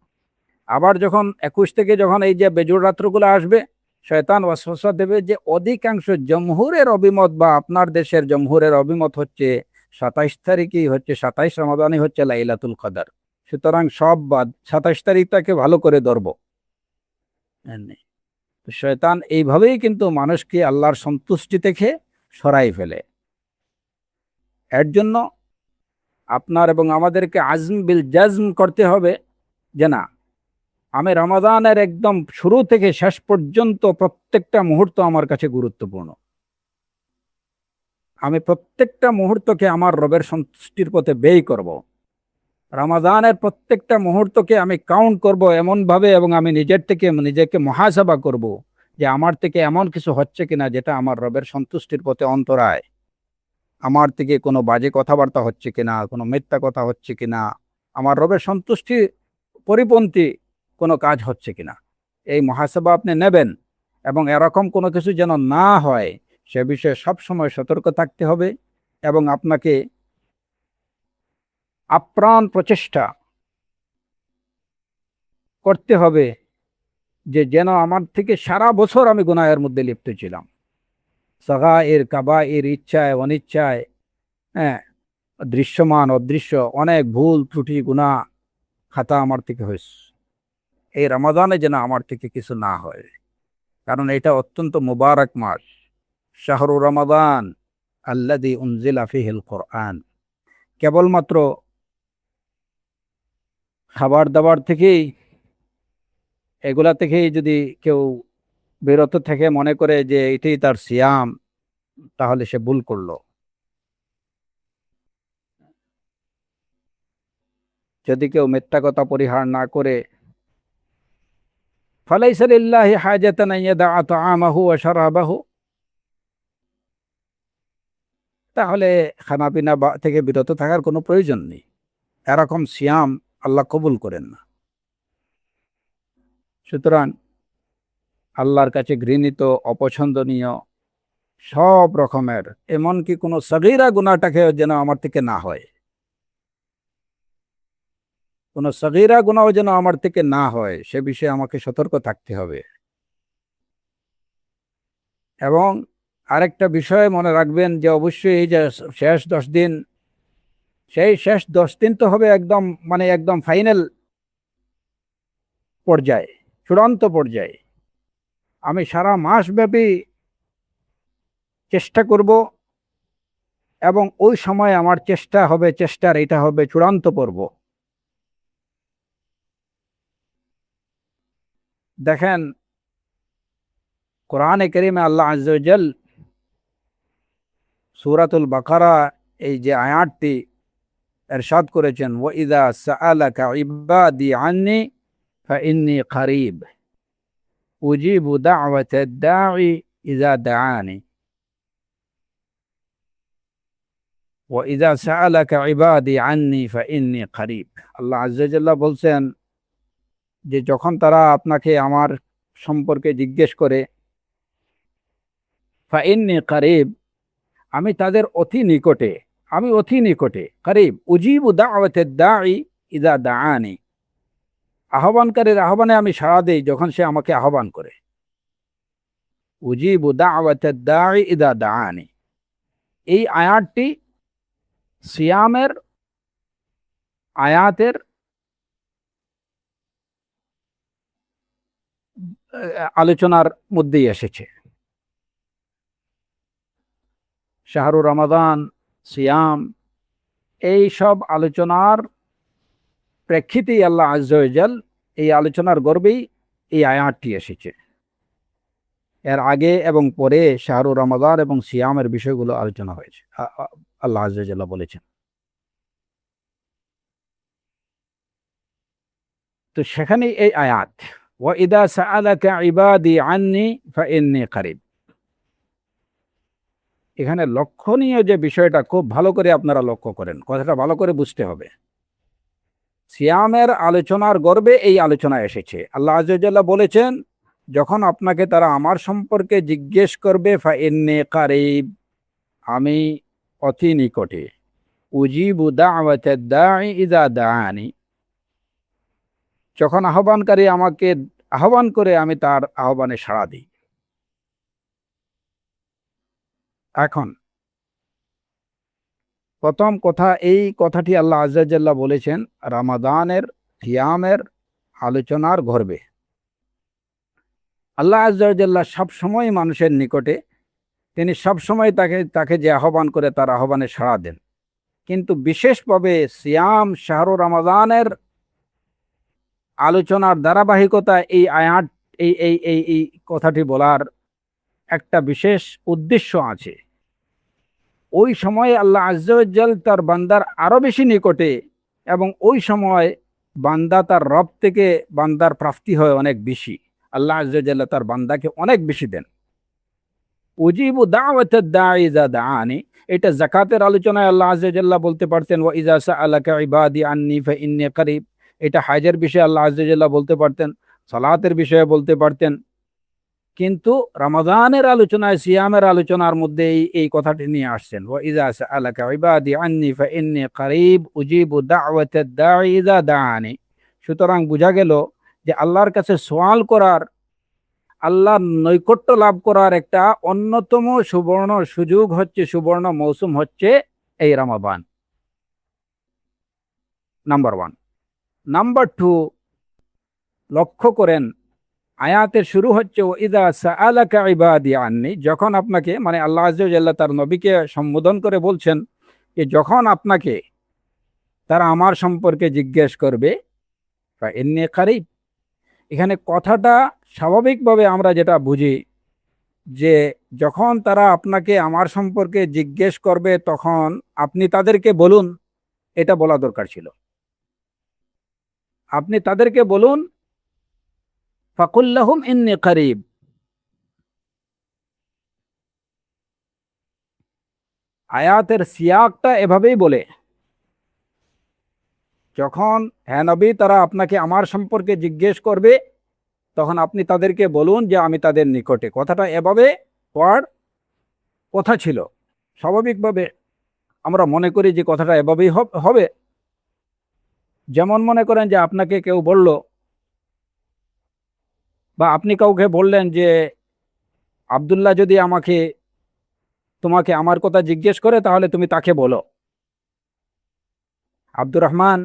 A: আবার যখন 21 থেকে যখন এই যে বেজোড় রাত্রগুলো আসবে, শয়তান ওয়াসওয়াসা দেবে যে অধিকাংশ জমহুরের অভিমত বা আপনার দেশের জমহুরের অভিমত হচ্ছে 27 তারিখই হচ্ছে, 27 রমাদানই হচ্ছে লাইলাতুল কদর, সুতরাং সব বাদ, 27 তারিখটাকে ভালো করে ধরবো। শয়তান এইভাবেই কিন্তু মানুষকে আল্লাহর সন্তুষ্টি থেকে সরাই ফেলে। এর জন্য আপনার এবং আমাদেরকে আজম বিল জাজম করতে হবে যে না, আমি রমাদানের একদম শুরু থেকে শেষ পর্যন্ত প্রত্যেকটা মুহূর্ত আমার কাছে গুরুত্বপূর্ণ। আমি প্রত্যেকটা মুহূর্তকে আমার রবের সন্তুষ্টির পথে ব্যয় করব। রমাদানের প্রত্যেকটা মুহূর্তকে আমি কাউন্ট করব এমনভাবে, এবং আমি নিজেকে মুহাসাবা করব যে আমার থেকে এমন কিছু হচ্ছে কিনা যেটা আমার রবের সন্তুষ্টির পথে অন্তরায়, আমার থেকে কোনো বাজে কথাবার্তা হচ্ছে কিনা, কোনো মিথ্যা কথা হচ্ছে কিনা, আমার রবের সন্তুষ্টি পরিপন্থী কোনো কাজ হচ্ছে কিনা, এই মুহাসাবা আপনি নেবেন। এবং এরকম কোনো কিছু যেন না হয় সে বিষয়ে সবসময় সতর্ক থাকতে হবে, এবং আপনাকে আপ্রাণ প্রচেষ্টা করতে হবে যে যেন আমার থেকে সারা বছর আমি গুনাহের মধ্যে লিপ্ত ছিলাম, সাগায়ের কাবায়ের, ইচ্ছায় অনিচ্ছায়, হ্যাঁ, দৃশ্যমান অদৃশ্য অনেক ভুল ত্রুটি গুনাহ খাতা আমার থেকে হয়েছে। এই রমাদানে যেন আমার থেকে কিছু না হয়, কারণ এটা অত্যন্ত মুবারক মাস, শাহরু রমাদান আল্লাযী উনজিলা ফীহিল কোরআন। কেবলমাত্র খাবার দাবার থেকেই, এগুলা থেকেই যদি কেউ বিরত থেকে মনে করে যে এটাই তার সিয়াম, তাহলে সে ভুল করলো। যদি কেউ মিথ্যা কথা পরিহার না করে, ফালাইসা লিল্লাহি হাজাতান আন ইয়াদা তাআমাহু ওয়া শারাবাহু, তাহলে খানাপিনা থেকে বিরত থাকার কোনো প্রয়োজন নেই। এরকম সিয়াম আল্লাহ কবুল করেন না। সুতরাং আল্লাহর কাছে ঘৃণিত, অপছন্দনীয় সব রকমের, এমনকি কোনো সগীরা গুনাহটাকে যেন আমার থেকে না হয়, কোনো সগীরা গুনাহ যেন আমার থেকে না হয়, সে বিষয়ে আমাকে সতর্ক থাকতে হবে। এবং আরেকটা বিষয় মনে রাখবেন যে অবশ্যই এই যে শেষ 10 দিন, সেই শেষ 10 দিন তো হবে একদম, মানে একদম ফাইনাল পর্যায়ে, চূড়ান্ত পর্যায়ে। আমি সারা মাস ব্যাপী চেষ্টা করব, এবং ওই সময় আমার চেষ্টার এটা হবে চূড়ান্ত পর্ব। দেখেন কোরআনে কারীমে আল্লাহ আযজা ওয়া জাল সূরাতুল বাকারা এই যে আয়াতটি ইরশাদ করেছেন, ওয়া ইযা সাআলাকা ইবাদি আন্নী ফাইন্নী করিব উজিবু দাওয়াতাদ দাঈ ইযা দাআনি। ওয়া ইযা সাআলাকা ইবাদি আন্নী ফাইন্নী করিব। আল্লাহ আযজা ওয়া জাল্লা বলছেন যে যখন তারা আপনাকে আমার সম্পর্কে জিজ্ঞেস করে, ফাইন্নী করিব, আমি তাদের অতি নিকটে, আমি অতি নিকটে, করিব, উজিবু দাওয়াতাদ দাঈ ইযা দাআনি, আহ্বানকারীর আহ্বানে আমি সাড়া দেই যখন সে আমাকে আহ্বান করে। উজিবু দাওয়াতাদ দাঈ ইযা দাআনি, এই আয়াতটি সিয়ামের আয়াতের আলোচনার মধ্যেই এসেছে। শাহরু রমাদান, সিয়াম, এই সব আলোচনার প্রেক্ষিতেই আল্লাহ আযজা ওয়া জাল এই আলোচনার গর্বেই এই আয়াতটি এসেছে। এর আগে এবং পরে শাহরু রমাদান এবং সিয়ামের বিষয়গুলো আলোচনা হয়েছে, আল্লাহ আযজা ওয়া জাল বলেছেন। তো সেখানেই এই আয়াত, ওয়া ইযা সাআলাকা ইবাদি আন্নী ফাইন্নী করিব। এখানে লক্ষণীয় যে বিষয়টা, খুব ভালো করে আপনারা লক্ষ্য করেন, কথাটা ভালো করে বুঝতে হবে। সিয়ামের আলোচনার গর্বে এই আলোচনা এসেছে। আল্লাহ আযজা ওয়া জাল্লা বলেছেন যখন আপনাকে তারা আমার সম্পর্কে জিজ্ঞেস করবে ফাইন্নী কারিব, আমি অতি নিকটে, উজিবু দাওয়াতাদ দাঈ ইযা দাআনি, যখন আহ্বানকারী আমাকে আহ্বান করে আমি তার আহ্বানে সাড়া দিই। এখন প্রথম কথা, এই কথাটি আল্লাহ আযজা ওয়া জাল্লা বলেছেন রমাদানের সিয়ামের আলোচনার গর্ভে। আল্লাহ আযজা ওয়া জাল্লা সবসময় মানুষের নিকটে, তিনি সবসময় তাকে তাকে যে আহ্বান করে তার আহ্বানে সাড়া দেন। কিন্তু বিশেষভাবে সিয়াম শাহরু রমাদানের আলোচনার ধারাবাহিকতা এই আয়াত এই কথাটি বলার একটা বিশেষ উদ্দেশ্য আছে। ওই সময় আল্লাহ আযজা ওয়া জাল তার বান্দার আরো বেশি নিকটে, এবং ওই সময় বান্দা তার রব থেকে বান্দার প্রাপ্তি হয় অনেক বেশি। আল্লাহ আযজা ওয়া জাল তার বান্দাকে অনেক বেশি দেন। উজিবু দাওয়াতাদ দাঈ ইযা দাআনি, এটা যাকাতের আলোচনায় আল্লাহ আযজা ওয়া জাল্লা বলতে পারতেন ওয়া ইযা সাআলাকা ইবাদি আন্নী ফাইন্নী কারীব। এটা হাজের বিষয়ে আল্লাহ আযজা ওয়া জাল্লা বলতে পারতেন, সালাতের বিষয়ে বলতে পারতেন। কিন্তু রমাদানের আলোচনায়, সিয়ামের আলোচনার মধ্যে এই কথাটি নিয়ে আসছেন, ওয়া ইযা সাআলাকা ইবাদি আন্নী ফাইন্নী কারীব উজিবু দাওয়াতাদ দাঈ ইযা দাআনি। সুতরাং বোঝা গেল যে আল্লাহর কাছে সওয়াল করার, আল্লাহর নৈকট্য লাভ করার একটা অন্যতম সুবর্ণ সুযোগ হচ্ছে, সুবর্ণ মৌসুম হচ্ছে এই রমাদান। নাম্বার 1। নাম্বার 2, লক্ষ্য করেন আয়াতের শুরু হচ্ছে ও ইযা সাআলাকা ইবাদি আন্নী, যখন আপনাকে, মানে আল্লাহ আযজা ওয়া জাল্লা তার নবীকে সম্বোধন করে বলছেন যে যখন আপনাকে তারা আমার সম্পর্কে জিজ্ঞেস করবে ফাইন্নী কারীব। এখানে কথাটা স্বাভাবিকভাবে আমরা যেটা বুঝি যে যখন তারা আপনাকে আমার সম্পর্কে জিজ্ঞেস করবে তখন আপনি তাদেরকে বলুন, এটা বলা দরকার ছিল। আপনি তাদেরকে বলুন ফাকুল লাহুম ইন্নী কারীব। আয়াতের সিয়াকটা এভাবেই বলে, যখন হ্যাঁ নবী তারা আপনাকে আমার সম্পর্কে জিজ্ঞেস করবে তখন আপনি তাদেরকে বলুন যে আমি তাদের নিকটে। কথাটা এভাবে হওয়ার কথা ছিল। স্বাভাবিকভাবে আমরা মনে করি যে কথাটা এভাবেই হবে। যেমন মনে করেন যে আপনাকে কেউ বলল, বা আপনি কাউকে বললেন যে আব্দুল্লাহ যদি তোমাকে আমার কথা জিজ্ঞেস করে তাহলে তুমি তাকে বলো। আব্দুর রহমান,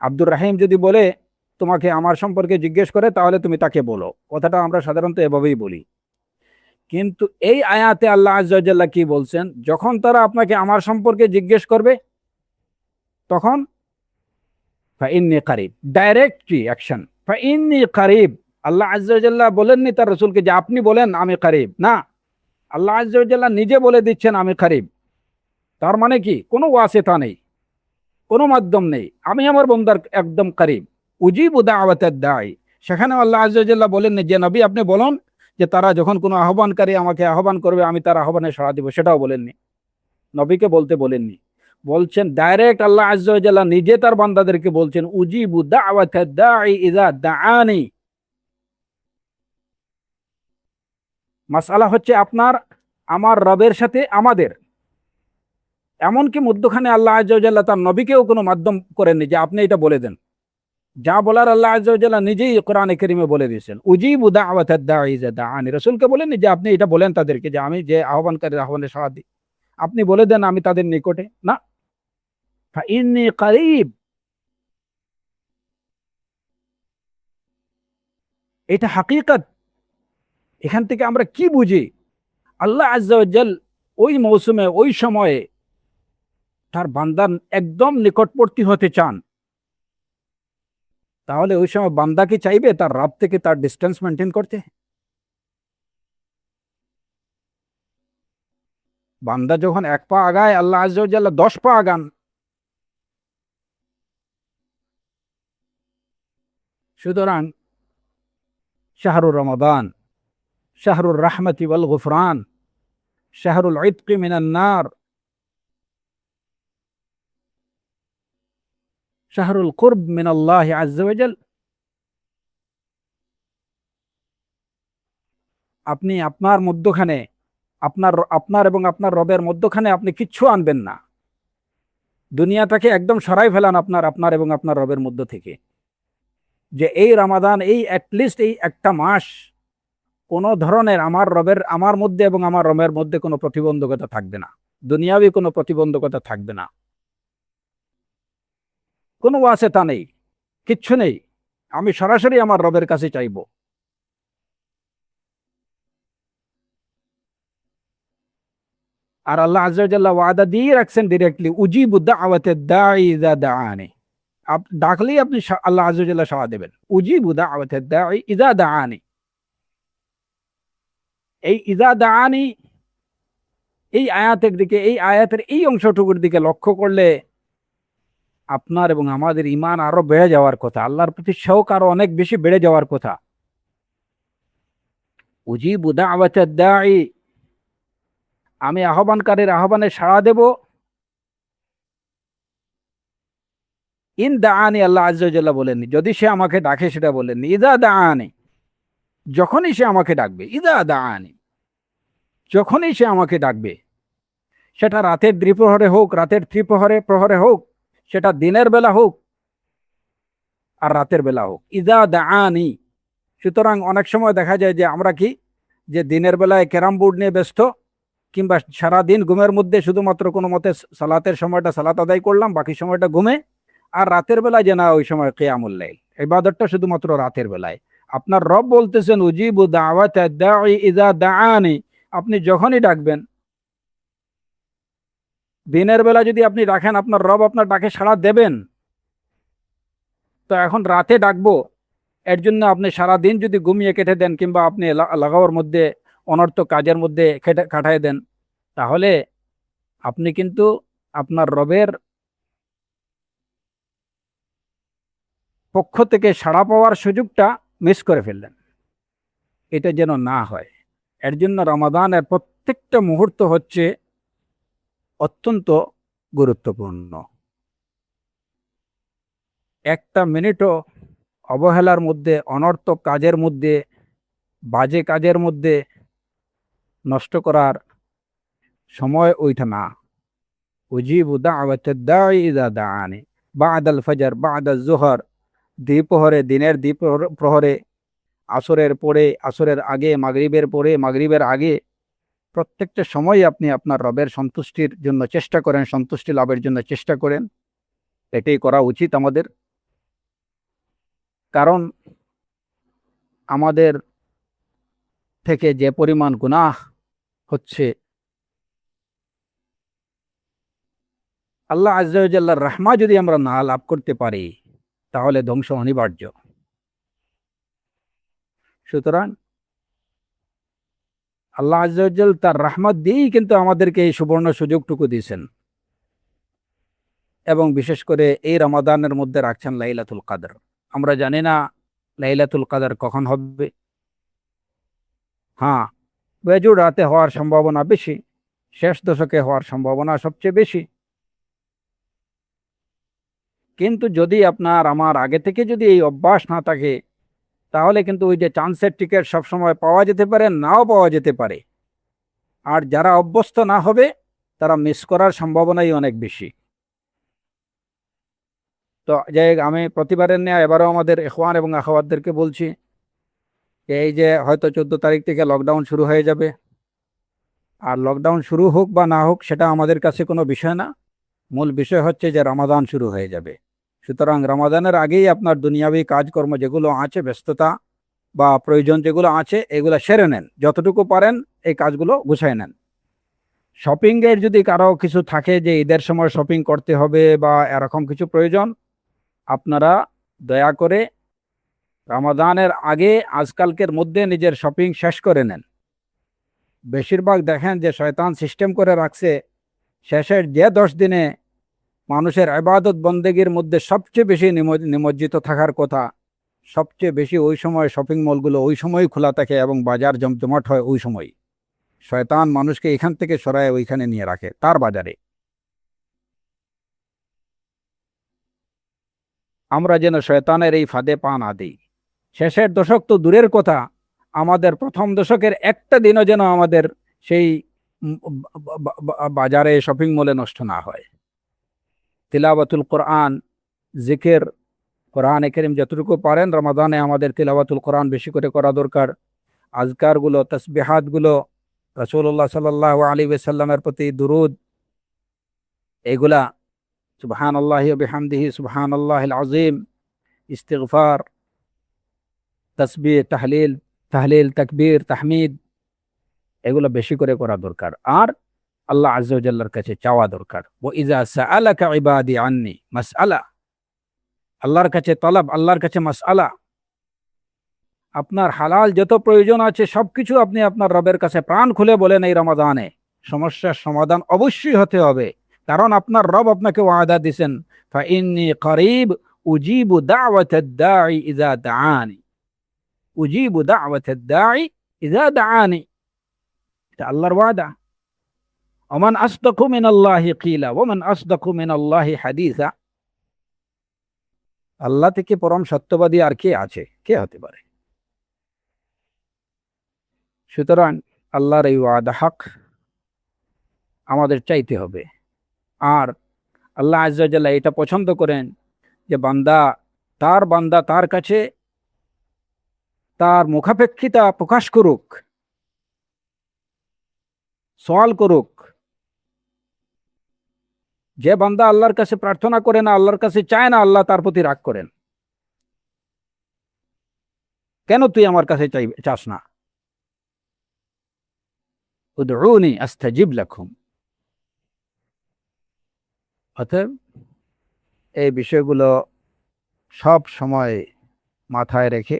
A: আব্দুর রাহিম যদি বলে তোমাকে আমার সম্পর্কে জিজ্ঞেস করে তাহলে তুমি তাকে বলো। কথাটা আমরা সাধারণত এভাবেই বলি। কিন্তু এই আয়াতে আল্লাহ আযজা ওয়া জাল্লা কি বলছেন, যখন তারা আপনাকে আমার সম্পর্কে জিজ্ঞেস করবে তখন ফাইন্নী কারীব, ডাইরেক্ট কি অ্যাকশন, ফাইন্নী কারীব। আল্লাহ আযজা ওয়া জাল্লা বলেননি তার রাসূলকে যে আপনি বলেন আমি কারীব, না, আল্লাহ আযজা ওয়া জাল্লা নিজে বলে দিচ্ছেন আমি কারীব। তার মানে কি, কোনো ওয়াসিতা নেই, কোনো মাধ্যম নেই, আমি আমার বান্দার একদম কারীব। উজিবু দাওয়াতাদ দাঈ, সেখানে আল্লাহ আযজা ওয়া জাল্লা বলেননি যে নবী আপনি বলুন যে তারা যখন কোনো আহ্বানকারী আমাকে আহ্বান করবে আমি তার আহ্বানে সাড়া দিব, সেটাও বলেননি, নবীকে বলতে বলেননি। বলছেন ডাইরেক্ট আল্লাহ আযজা ওয়া জাল্লা নিজে তার বান্দাদেরকে বলছেন উজিবু দাওয়াতাদ দাঈ ইযা দাআনি। মাসআলা হচ্ছে আপনার আমার রবের সাথে আমাদের, এমনকি মধ্যখানে আল্লাহ আযজা ওয়া জাল্লা তার নবীকেও কোনো মাধ্যম করেননি যে আপনি এটা বলে দেন। যা বলার আল্লাহ আযজা ওয়া জাল্লা নিজেই কোরআনে কারীমে বলে দিয়েছেন উজিবু দাওয়াতাদ দাঈ ইযা দাআনি। রাসূলকে বলেননি যে আপনি এটা বলেন তাদেরকে যে আমি যে আহ্বানকারীর আহ্বানে সাড়া দিই, আপনি বলে দেন আমি তাদের নিকটে, না, ফাইন্নী কারীব। এটা হাকিকত। এখান থেকে আমরা কি বুঝি, আল্লাহ আযজা ওয়া জাল ওই মৌসুমে ওই সময়ে তার বান্দার একদম নিকটবর্তী হতে চান। তাহলে ওই সময় বান্দা কি চাইবে তার রব থেকে তার ডিস্টেন্স মেনটেন করতে? বান্দা যখন 1 পা আগায় আল্লাহ আযজা ওয়া জাল্লা 10 পা আগান। সুতরাং শাহরুর রমাদান শাহরুর রাহমাতি ওয়াল গুফরান, শাহরুল ইতকি মিনান নার, শাহরুল কুরব মিনাল্লাহি আযজা ওয়া জাল।
B: আপনি আপনার মধ্যখানে আপনার আপনার এবং আপনার রবের মধ্যখানে আপনি কিচ্ছু আনবেন না। দুনিয়াটাকে একদম সরাই ফেলান আপনার আপনার এবং আপনার রবের মধ্য থেকে। যে এই রমাদান, এই অ্যাটলিস্ট এই একটা মাস কোনো ধরনের আমার মধ্যে এবং আমার রবের মধ্যে কোনো প্রতিবন্ধকতা থাকবে না, দুনিয়াবি কোনো প্রতিবন্ধকতা থাকবে না, কোনো ওয়াসিতা নেই, কিচ্ছু নেই। আমি সরাসরি আমার রবের কাছে চাইব। আর আল্লাহ আযজা ওয়া জাল্লা ওয়াদা দিয়ে রাখছেন ডিরেক্টলি, উজিবু দাওয়াতে দাঈ ইযা দাআনি। ডাকলেই আপনি আল্লাহ আযজা ওয়া জাল্লা সাড়া দেবেন। উজিবু দাওয়াতে দাঈ ইযা দাআনি। এই ইযা দাআনি, এই আয়াতের দিকে, এই আয়াতের এই অংশটুকুর দিকে লক্ষ্য করলে আপনার এবং আমাদের ঈমান আরো বেড়ে যাওয়ার কথা, আল্লাহর প্রতি শৌক আরো অনেক বেশি বেড়ে যাওয়ার কথা। উজিবু দাওয়াতে দাঈ, আমি আহ্বানকারীর আহ্বানে সাড়া দেব। ইন দাআনি, আল্লাহ আযজা ওয়া জাল্লা বলেননি যদি সে আমাকে ডাকে, সেটা বলেননি। ইযা দাআনি, যখনই সে আমাকে ডাকবে। ইযা দাআনি, যখনই সে আমাকে ডাকবে, সেটা রাতের দ্বিপ্রহরে হোক, রাতের প্রহরে হোক, সেটা দিনের বেলা হোক আর রাতের বেলা হোক। ইযা দাআনি। সুতরাং অনেক সময় দেখা যায় যে আমরা কি, যে দিনের বেলায় ক্যারাম বোর্ড নিয়ে ব্যস্ত, কিংবা সারাদিন ঘুমের মধ্যে শুধুমাত্র কোনো মতে সালাতের সময়টা সালাত আদায় করলাম, বাকি সময়টা ঘুমে। আর রাতের বেলায় যে না, ওই সময় কিয়ামুল লাইল, ইবাদতটা শুধুমাত্র রাতের বেলায়। আপনার রব বলতেছেন উজিবু দাওয়াতা দাঈ ইযা দাআনি, আপনি যখনই ডাকবেন। দিনের বেলা যদি আপনি ডাকেন, আপনার রব আপনার ডাকে সাড়া দেবেন। তো এখন রাতে ডাকবো, এর জন্য আপনি সারাদিন যদি ঘুমিয়ে কেটে দেন, কিংবা আপনি লাগাওয়ার মধ্যে অনর্থক কাজের মধ্যে কাটায় দেন, তাহলে আপনি কিন্তু আপনার রবের পক্ষ থেকে সাড়া পাওয়ার সুযোগটা মিস করে ফেললেন। এটা যেন না হয়, এর জন্য রমাদানের প্রত্যেকটা মুহূর্ত হচ্ছে অত্যন্ত গুরুত্বপূর্ণ। একটা মিনিটও অবহেলার মধ্যে, অনর্থক কাজের মধ্যে, বাজে কাজের মধ্যে নষ্ট করার সময় ওইটা না। উজিবু দাওয়াতাদ দাঈ ইযা দাআনি বা'দাল ফজর, বা'দাল যুহর, দ্বিপ্রহরে, দিনের দ্বিপ্রহরে, আসরের পরে, আসরের আগে, মাগরিবের পরে, মাগরিবের আগে, প্রত্যেকটা সময় আপনি আপনার রবের সন্তুষ্টির জন্য চেষ্টা করেন, সন্তুষ্টি লাভের জন্য চেষ্টা করেন। এটাই করা উচিত আমাদের। কারণ আমাদের থেকে যে পরিমাণ গুনাহ হচ্ছে, আল্লাহ আযজা ওয়া জাল্লার রাহমা যদি আমরা না লাভ করতে পারি, তাহলে ধ্বংস অনিবার্য। সুতরাং আল্লাহ আযজা ওয়া জাল তার রহমত দিয়েই কিন্তু আমাদেরকে এই সুবর্ণ সুযোগটুকু দিয়েছেন, এবং বিশেষ করে এই রমাদানের মধ্যে রাখছেন লাইলাতুল কদর। আমরা জানি না লাইলাতুল কদর কখন হবে। হ্যাঁ, বেজুড় রাতে হওয়ার সম্ভাবনা বেশি, শেষ দশকে হওয়ার সম্ভাবনা সবচেয়ে বেশি। কিন্তু যদি আপনার আমার আগে থেকে যদি এই অভ্যাস না থাকে, তাহলে কিন্তু ওই যে চান্সের টিকিট সবসময় পাওয়া যেতে পারে, নাও পাওয়া যেতে পারে। আর যারা অভ্যস্ত না হবে, তারা মিস করার সম্ভাবনাই অনেক বেশি। তো যাই হোক, আমি প্রতিবারের নেয়া এবারও আমাদের ইখওয়ান এবং আখাওয়াতদেরকে বলছি যে এই যে হয়তো 14 তারিখ থেকে লকডাউন শুরু হয়ে যাবে। আর লকডাউন শুরু হোক বা না হোক, সেটা আমাদের কাছে কোনো বিষয় না। মূল বিষয় হচ্ছে যে রমাদান শুরু হয়ে যাবে। সুতরাং রমাদানের আগেই আপনার দুনিয়াবি কাজকর্ম যেগুলো আছে, ব্যস্ততা বা প্রয়োজন যেগুলো আছে, এগুলো সেরে নেন। যতটুকু পারেন এই কাজগুলো গুছায় নেন। শপিংয়ের যদি কারো কিছু থাকে যে ঈদের সময় শপিং করতে হবে বা এরকম কিছু প্রয়োজন, আপনারা দয়া করে রমাদানের আগে, আজকালকের মধ্যে নিজের শপিং শেষ করে নেন। বেশিরভাগ দেখেন যে শয়তান সিস্টেম করে রাখছে, শেষের যে 10 দিনে মানুষের ইবাদত বন্দেগীর মধ্যে সবচেয়ে বেশি নিমজ্জিত থাকার কথা, সবচেয়ে বেশি ওই সময় শপিং মলগুলো ওই সময়ই খোলা থাকে এবং বাজার জমজমাট হয় ওই সময়। শয়তান মানুষকে এখান থেকে সরায় ওইখানে নিয়ে রাখে, তার বাজারে। আমরা যেন শয়তানের এই ফাঁদে পা না দিই। শেষের দশক তো দূরের কথা, আমাদের প্রথম দশকের একটা দিনও যেন আমাদের সেই বাজারে শপিং মলে নষ্ট না হয়। তিলাওয়াতুল কোরআন, জিকির, কোরআনে কারীম যতটুকু পারেন রমাদানে আমাদের তিলাওয়াতুল কোরআন বেশি করে করা দরকার। আজকারগুলো, তাসবিহাতগুলো, রাসূলুল্লাহ সাল্লাল্লাহু আলাইহি ওয়াসাল্লামের প্রতি দুরূদ, এগুলা সুবহানাল্লাহি ওয়া বিহামদিহি সুবহানাল্লাহিল আযীম, ইস্তিগফার, তাসবিহ, তাহলিল, তাকবীর, তাহমিদ, এগুলো বেশি করে করা দরকার। আর আল্লাহ আযজা ওয়া জাল্লার কাছে চাওয়া দরকার। ওয়া ইযা সাআলাকা ইবাদি আন্নি মাসআলা, আল্লাহর কাছে তলব, আল্লাহর কাছে মাসআলা। আপনার হালাল যত প্রয়োজন আছে সবকিছু আপনি আপনার রবের কাছে প্রাণ খুলে বলেন এই রমাদানে। সমস্যার সমাধান অবশ্যই হতে হবে, কারণ আপনার রব আপনাকে ওয়াদা দিয়েছেন, ফাইন্নী করিব উজিবু দাওয়াতাদ দাঈ ইযা দাআনি, উজিবু দাওয়াতাদ দাঈ ইযা দাআনি, এটা আল্লাহর ওয়াদা। ওমান আসদাকু মিনাল্লাহি কিলা ওমান আসদাকু মিনাল্লাহি হাদিসা, আল্লাহ থেকে পরম সত্যবাদী আর কে আছে, কে হতে পারে? সুতরাং আল্লাহর এই ওয়াদা হক, আমাদের চাইতে হবে। আর আল্লাহ আযজা ওয়া জাল্লা এটা পছন্দ করেন যে বান্দা তার কাছে তার মুখাপেক্ষিতা প্রকাশ করুক, সওয়াল করুক। যে বান্দা আল্লাহর কাছে প্রার্থনা করে না, আল্লাহর কাছে চায় না, আল্লাহ তার প্রতি রাগ করেন। কেন তুই আমার কাছে চাস না? উদউনি আস্তাজিব লাকুম। অতএব এই বিষয়গুলো সব সময় মাথায় রেখে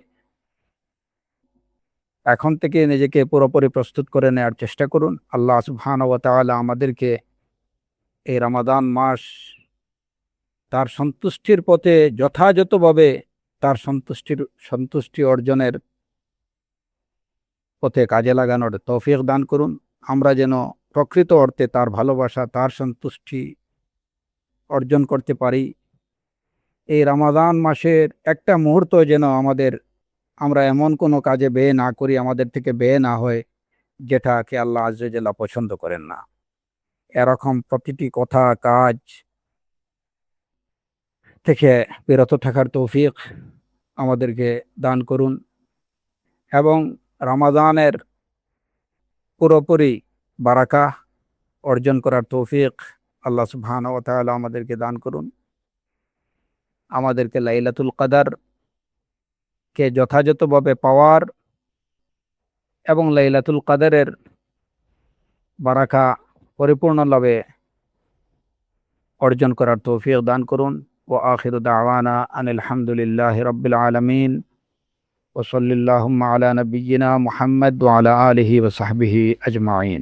B: এখন থেকে নিজেকে পুরোপুরি প্রস্তুত করে নেওয়ার চেষ্টা করুন। আল্লাহ সুবহানাহু ওয়া তাআলা আমাদেরকে এই রমাদান মাস তার সন্তুষ্টির পথে যথাযথভাবে তার সন্তুষ্টি অর্জনের পথে কাজে লাগানোর তৌফিক দান করুন। আমরা যেন প্রকৃত অর্থে তার ভালোবাসা, তার সন্তুষ্টি অর্জন করতে পারি। এই রমাদান মাসের একটা মুহূর্ত যেন আমরা এমন কোনো কাজে ব্যয় না করি, আমাদের থেকে ব্যয় না হয় যেটাকে আল্লাহ আযজা ওয়া জাল্লা পছন্দ করেন না। এরকম প্রতিটি কথা, কাজ থেকে বিরত থাকার তৌফিক আমাদেরকে দান করুন এবং রমাদানের পুরোপুরি বারাকা অর্জন করার তৌফিক আল্লাহ সুবহানাহু ওয়া তাআলা আমাদেরকে দান করুন। আমাদেরকে লাইলাতুল কদর কে যথাযথভাবে পাওয়ার এবং লাইলাতুল কদরের বারাকা পরিপূর্ণভাবে অর্জন করার তৌফিক দান করুন। ওয়া আখিরু দাওয়ানা আনিল হামদুলিল্লাহি রাব্বিল আলামিন ওয়া সাল্লাল্লাহু আলা নাবিয়্যিনা মুহাম্মদ ওয়া আলা আলিহি ওয়া সাহবিহি আজমাইন।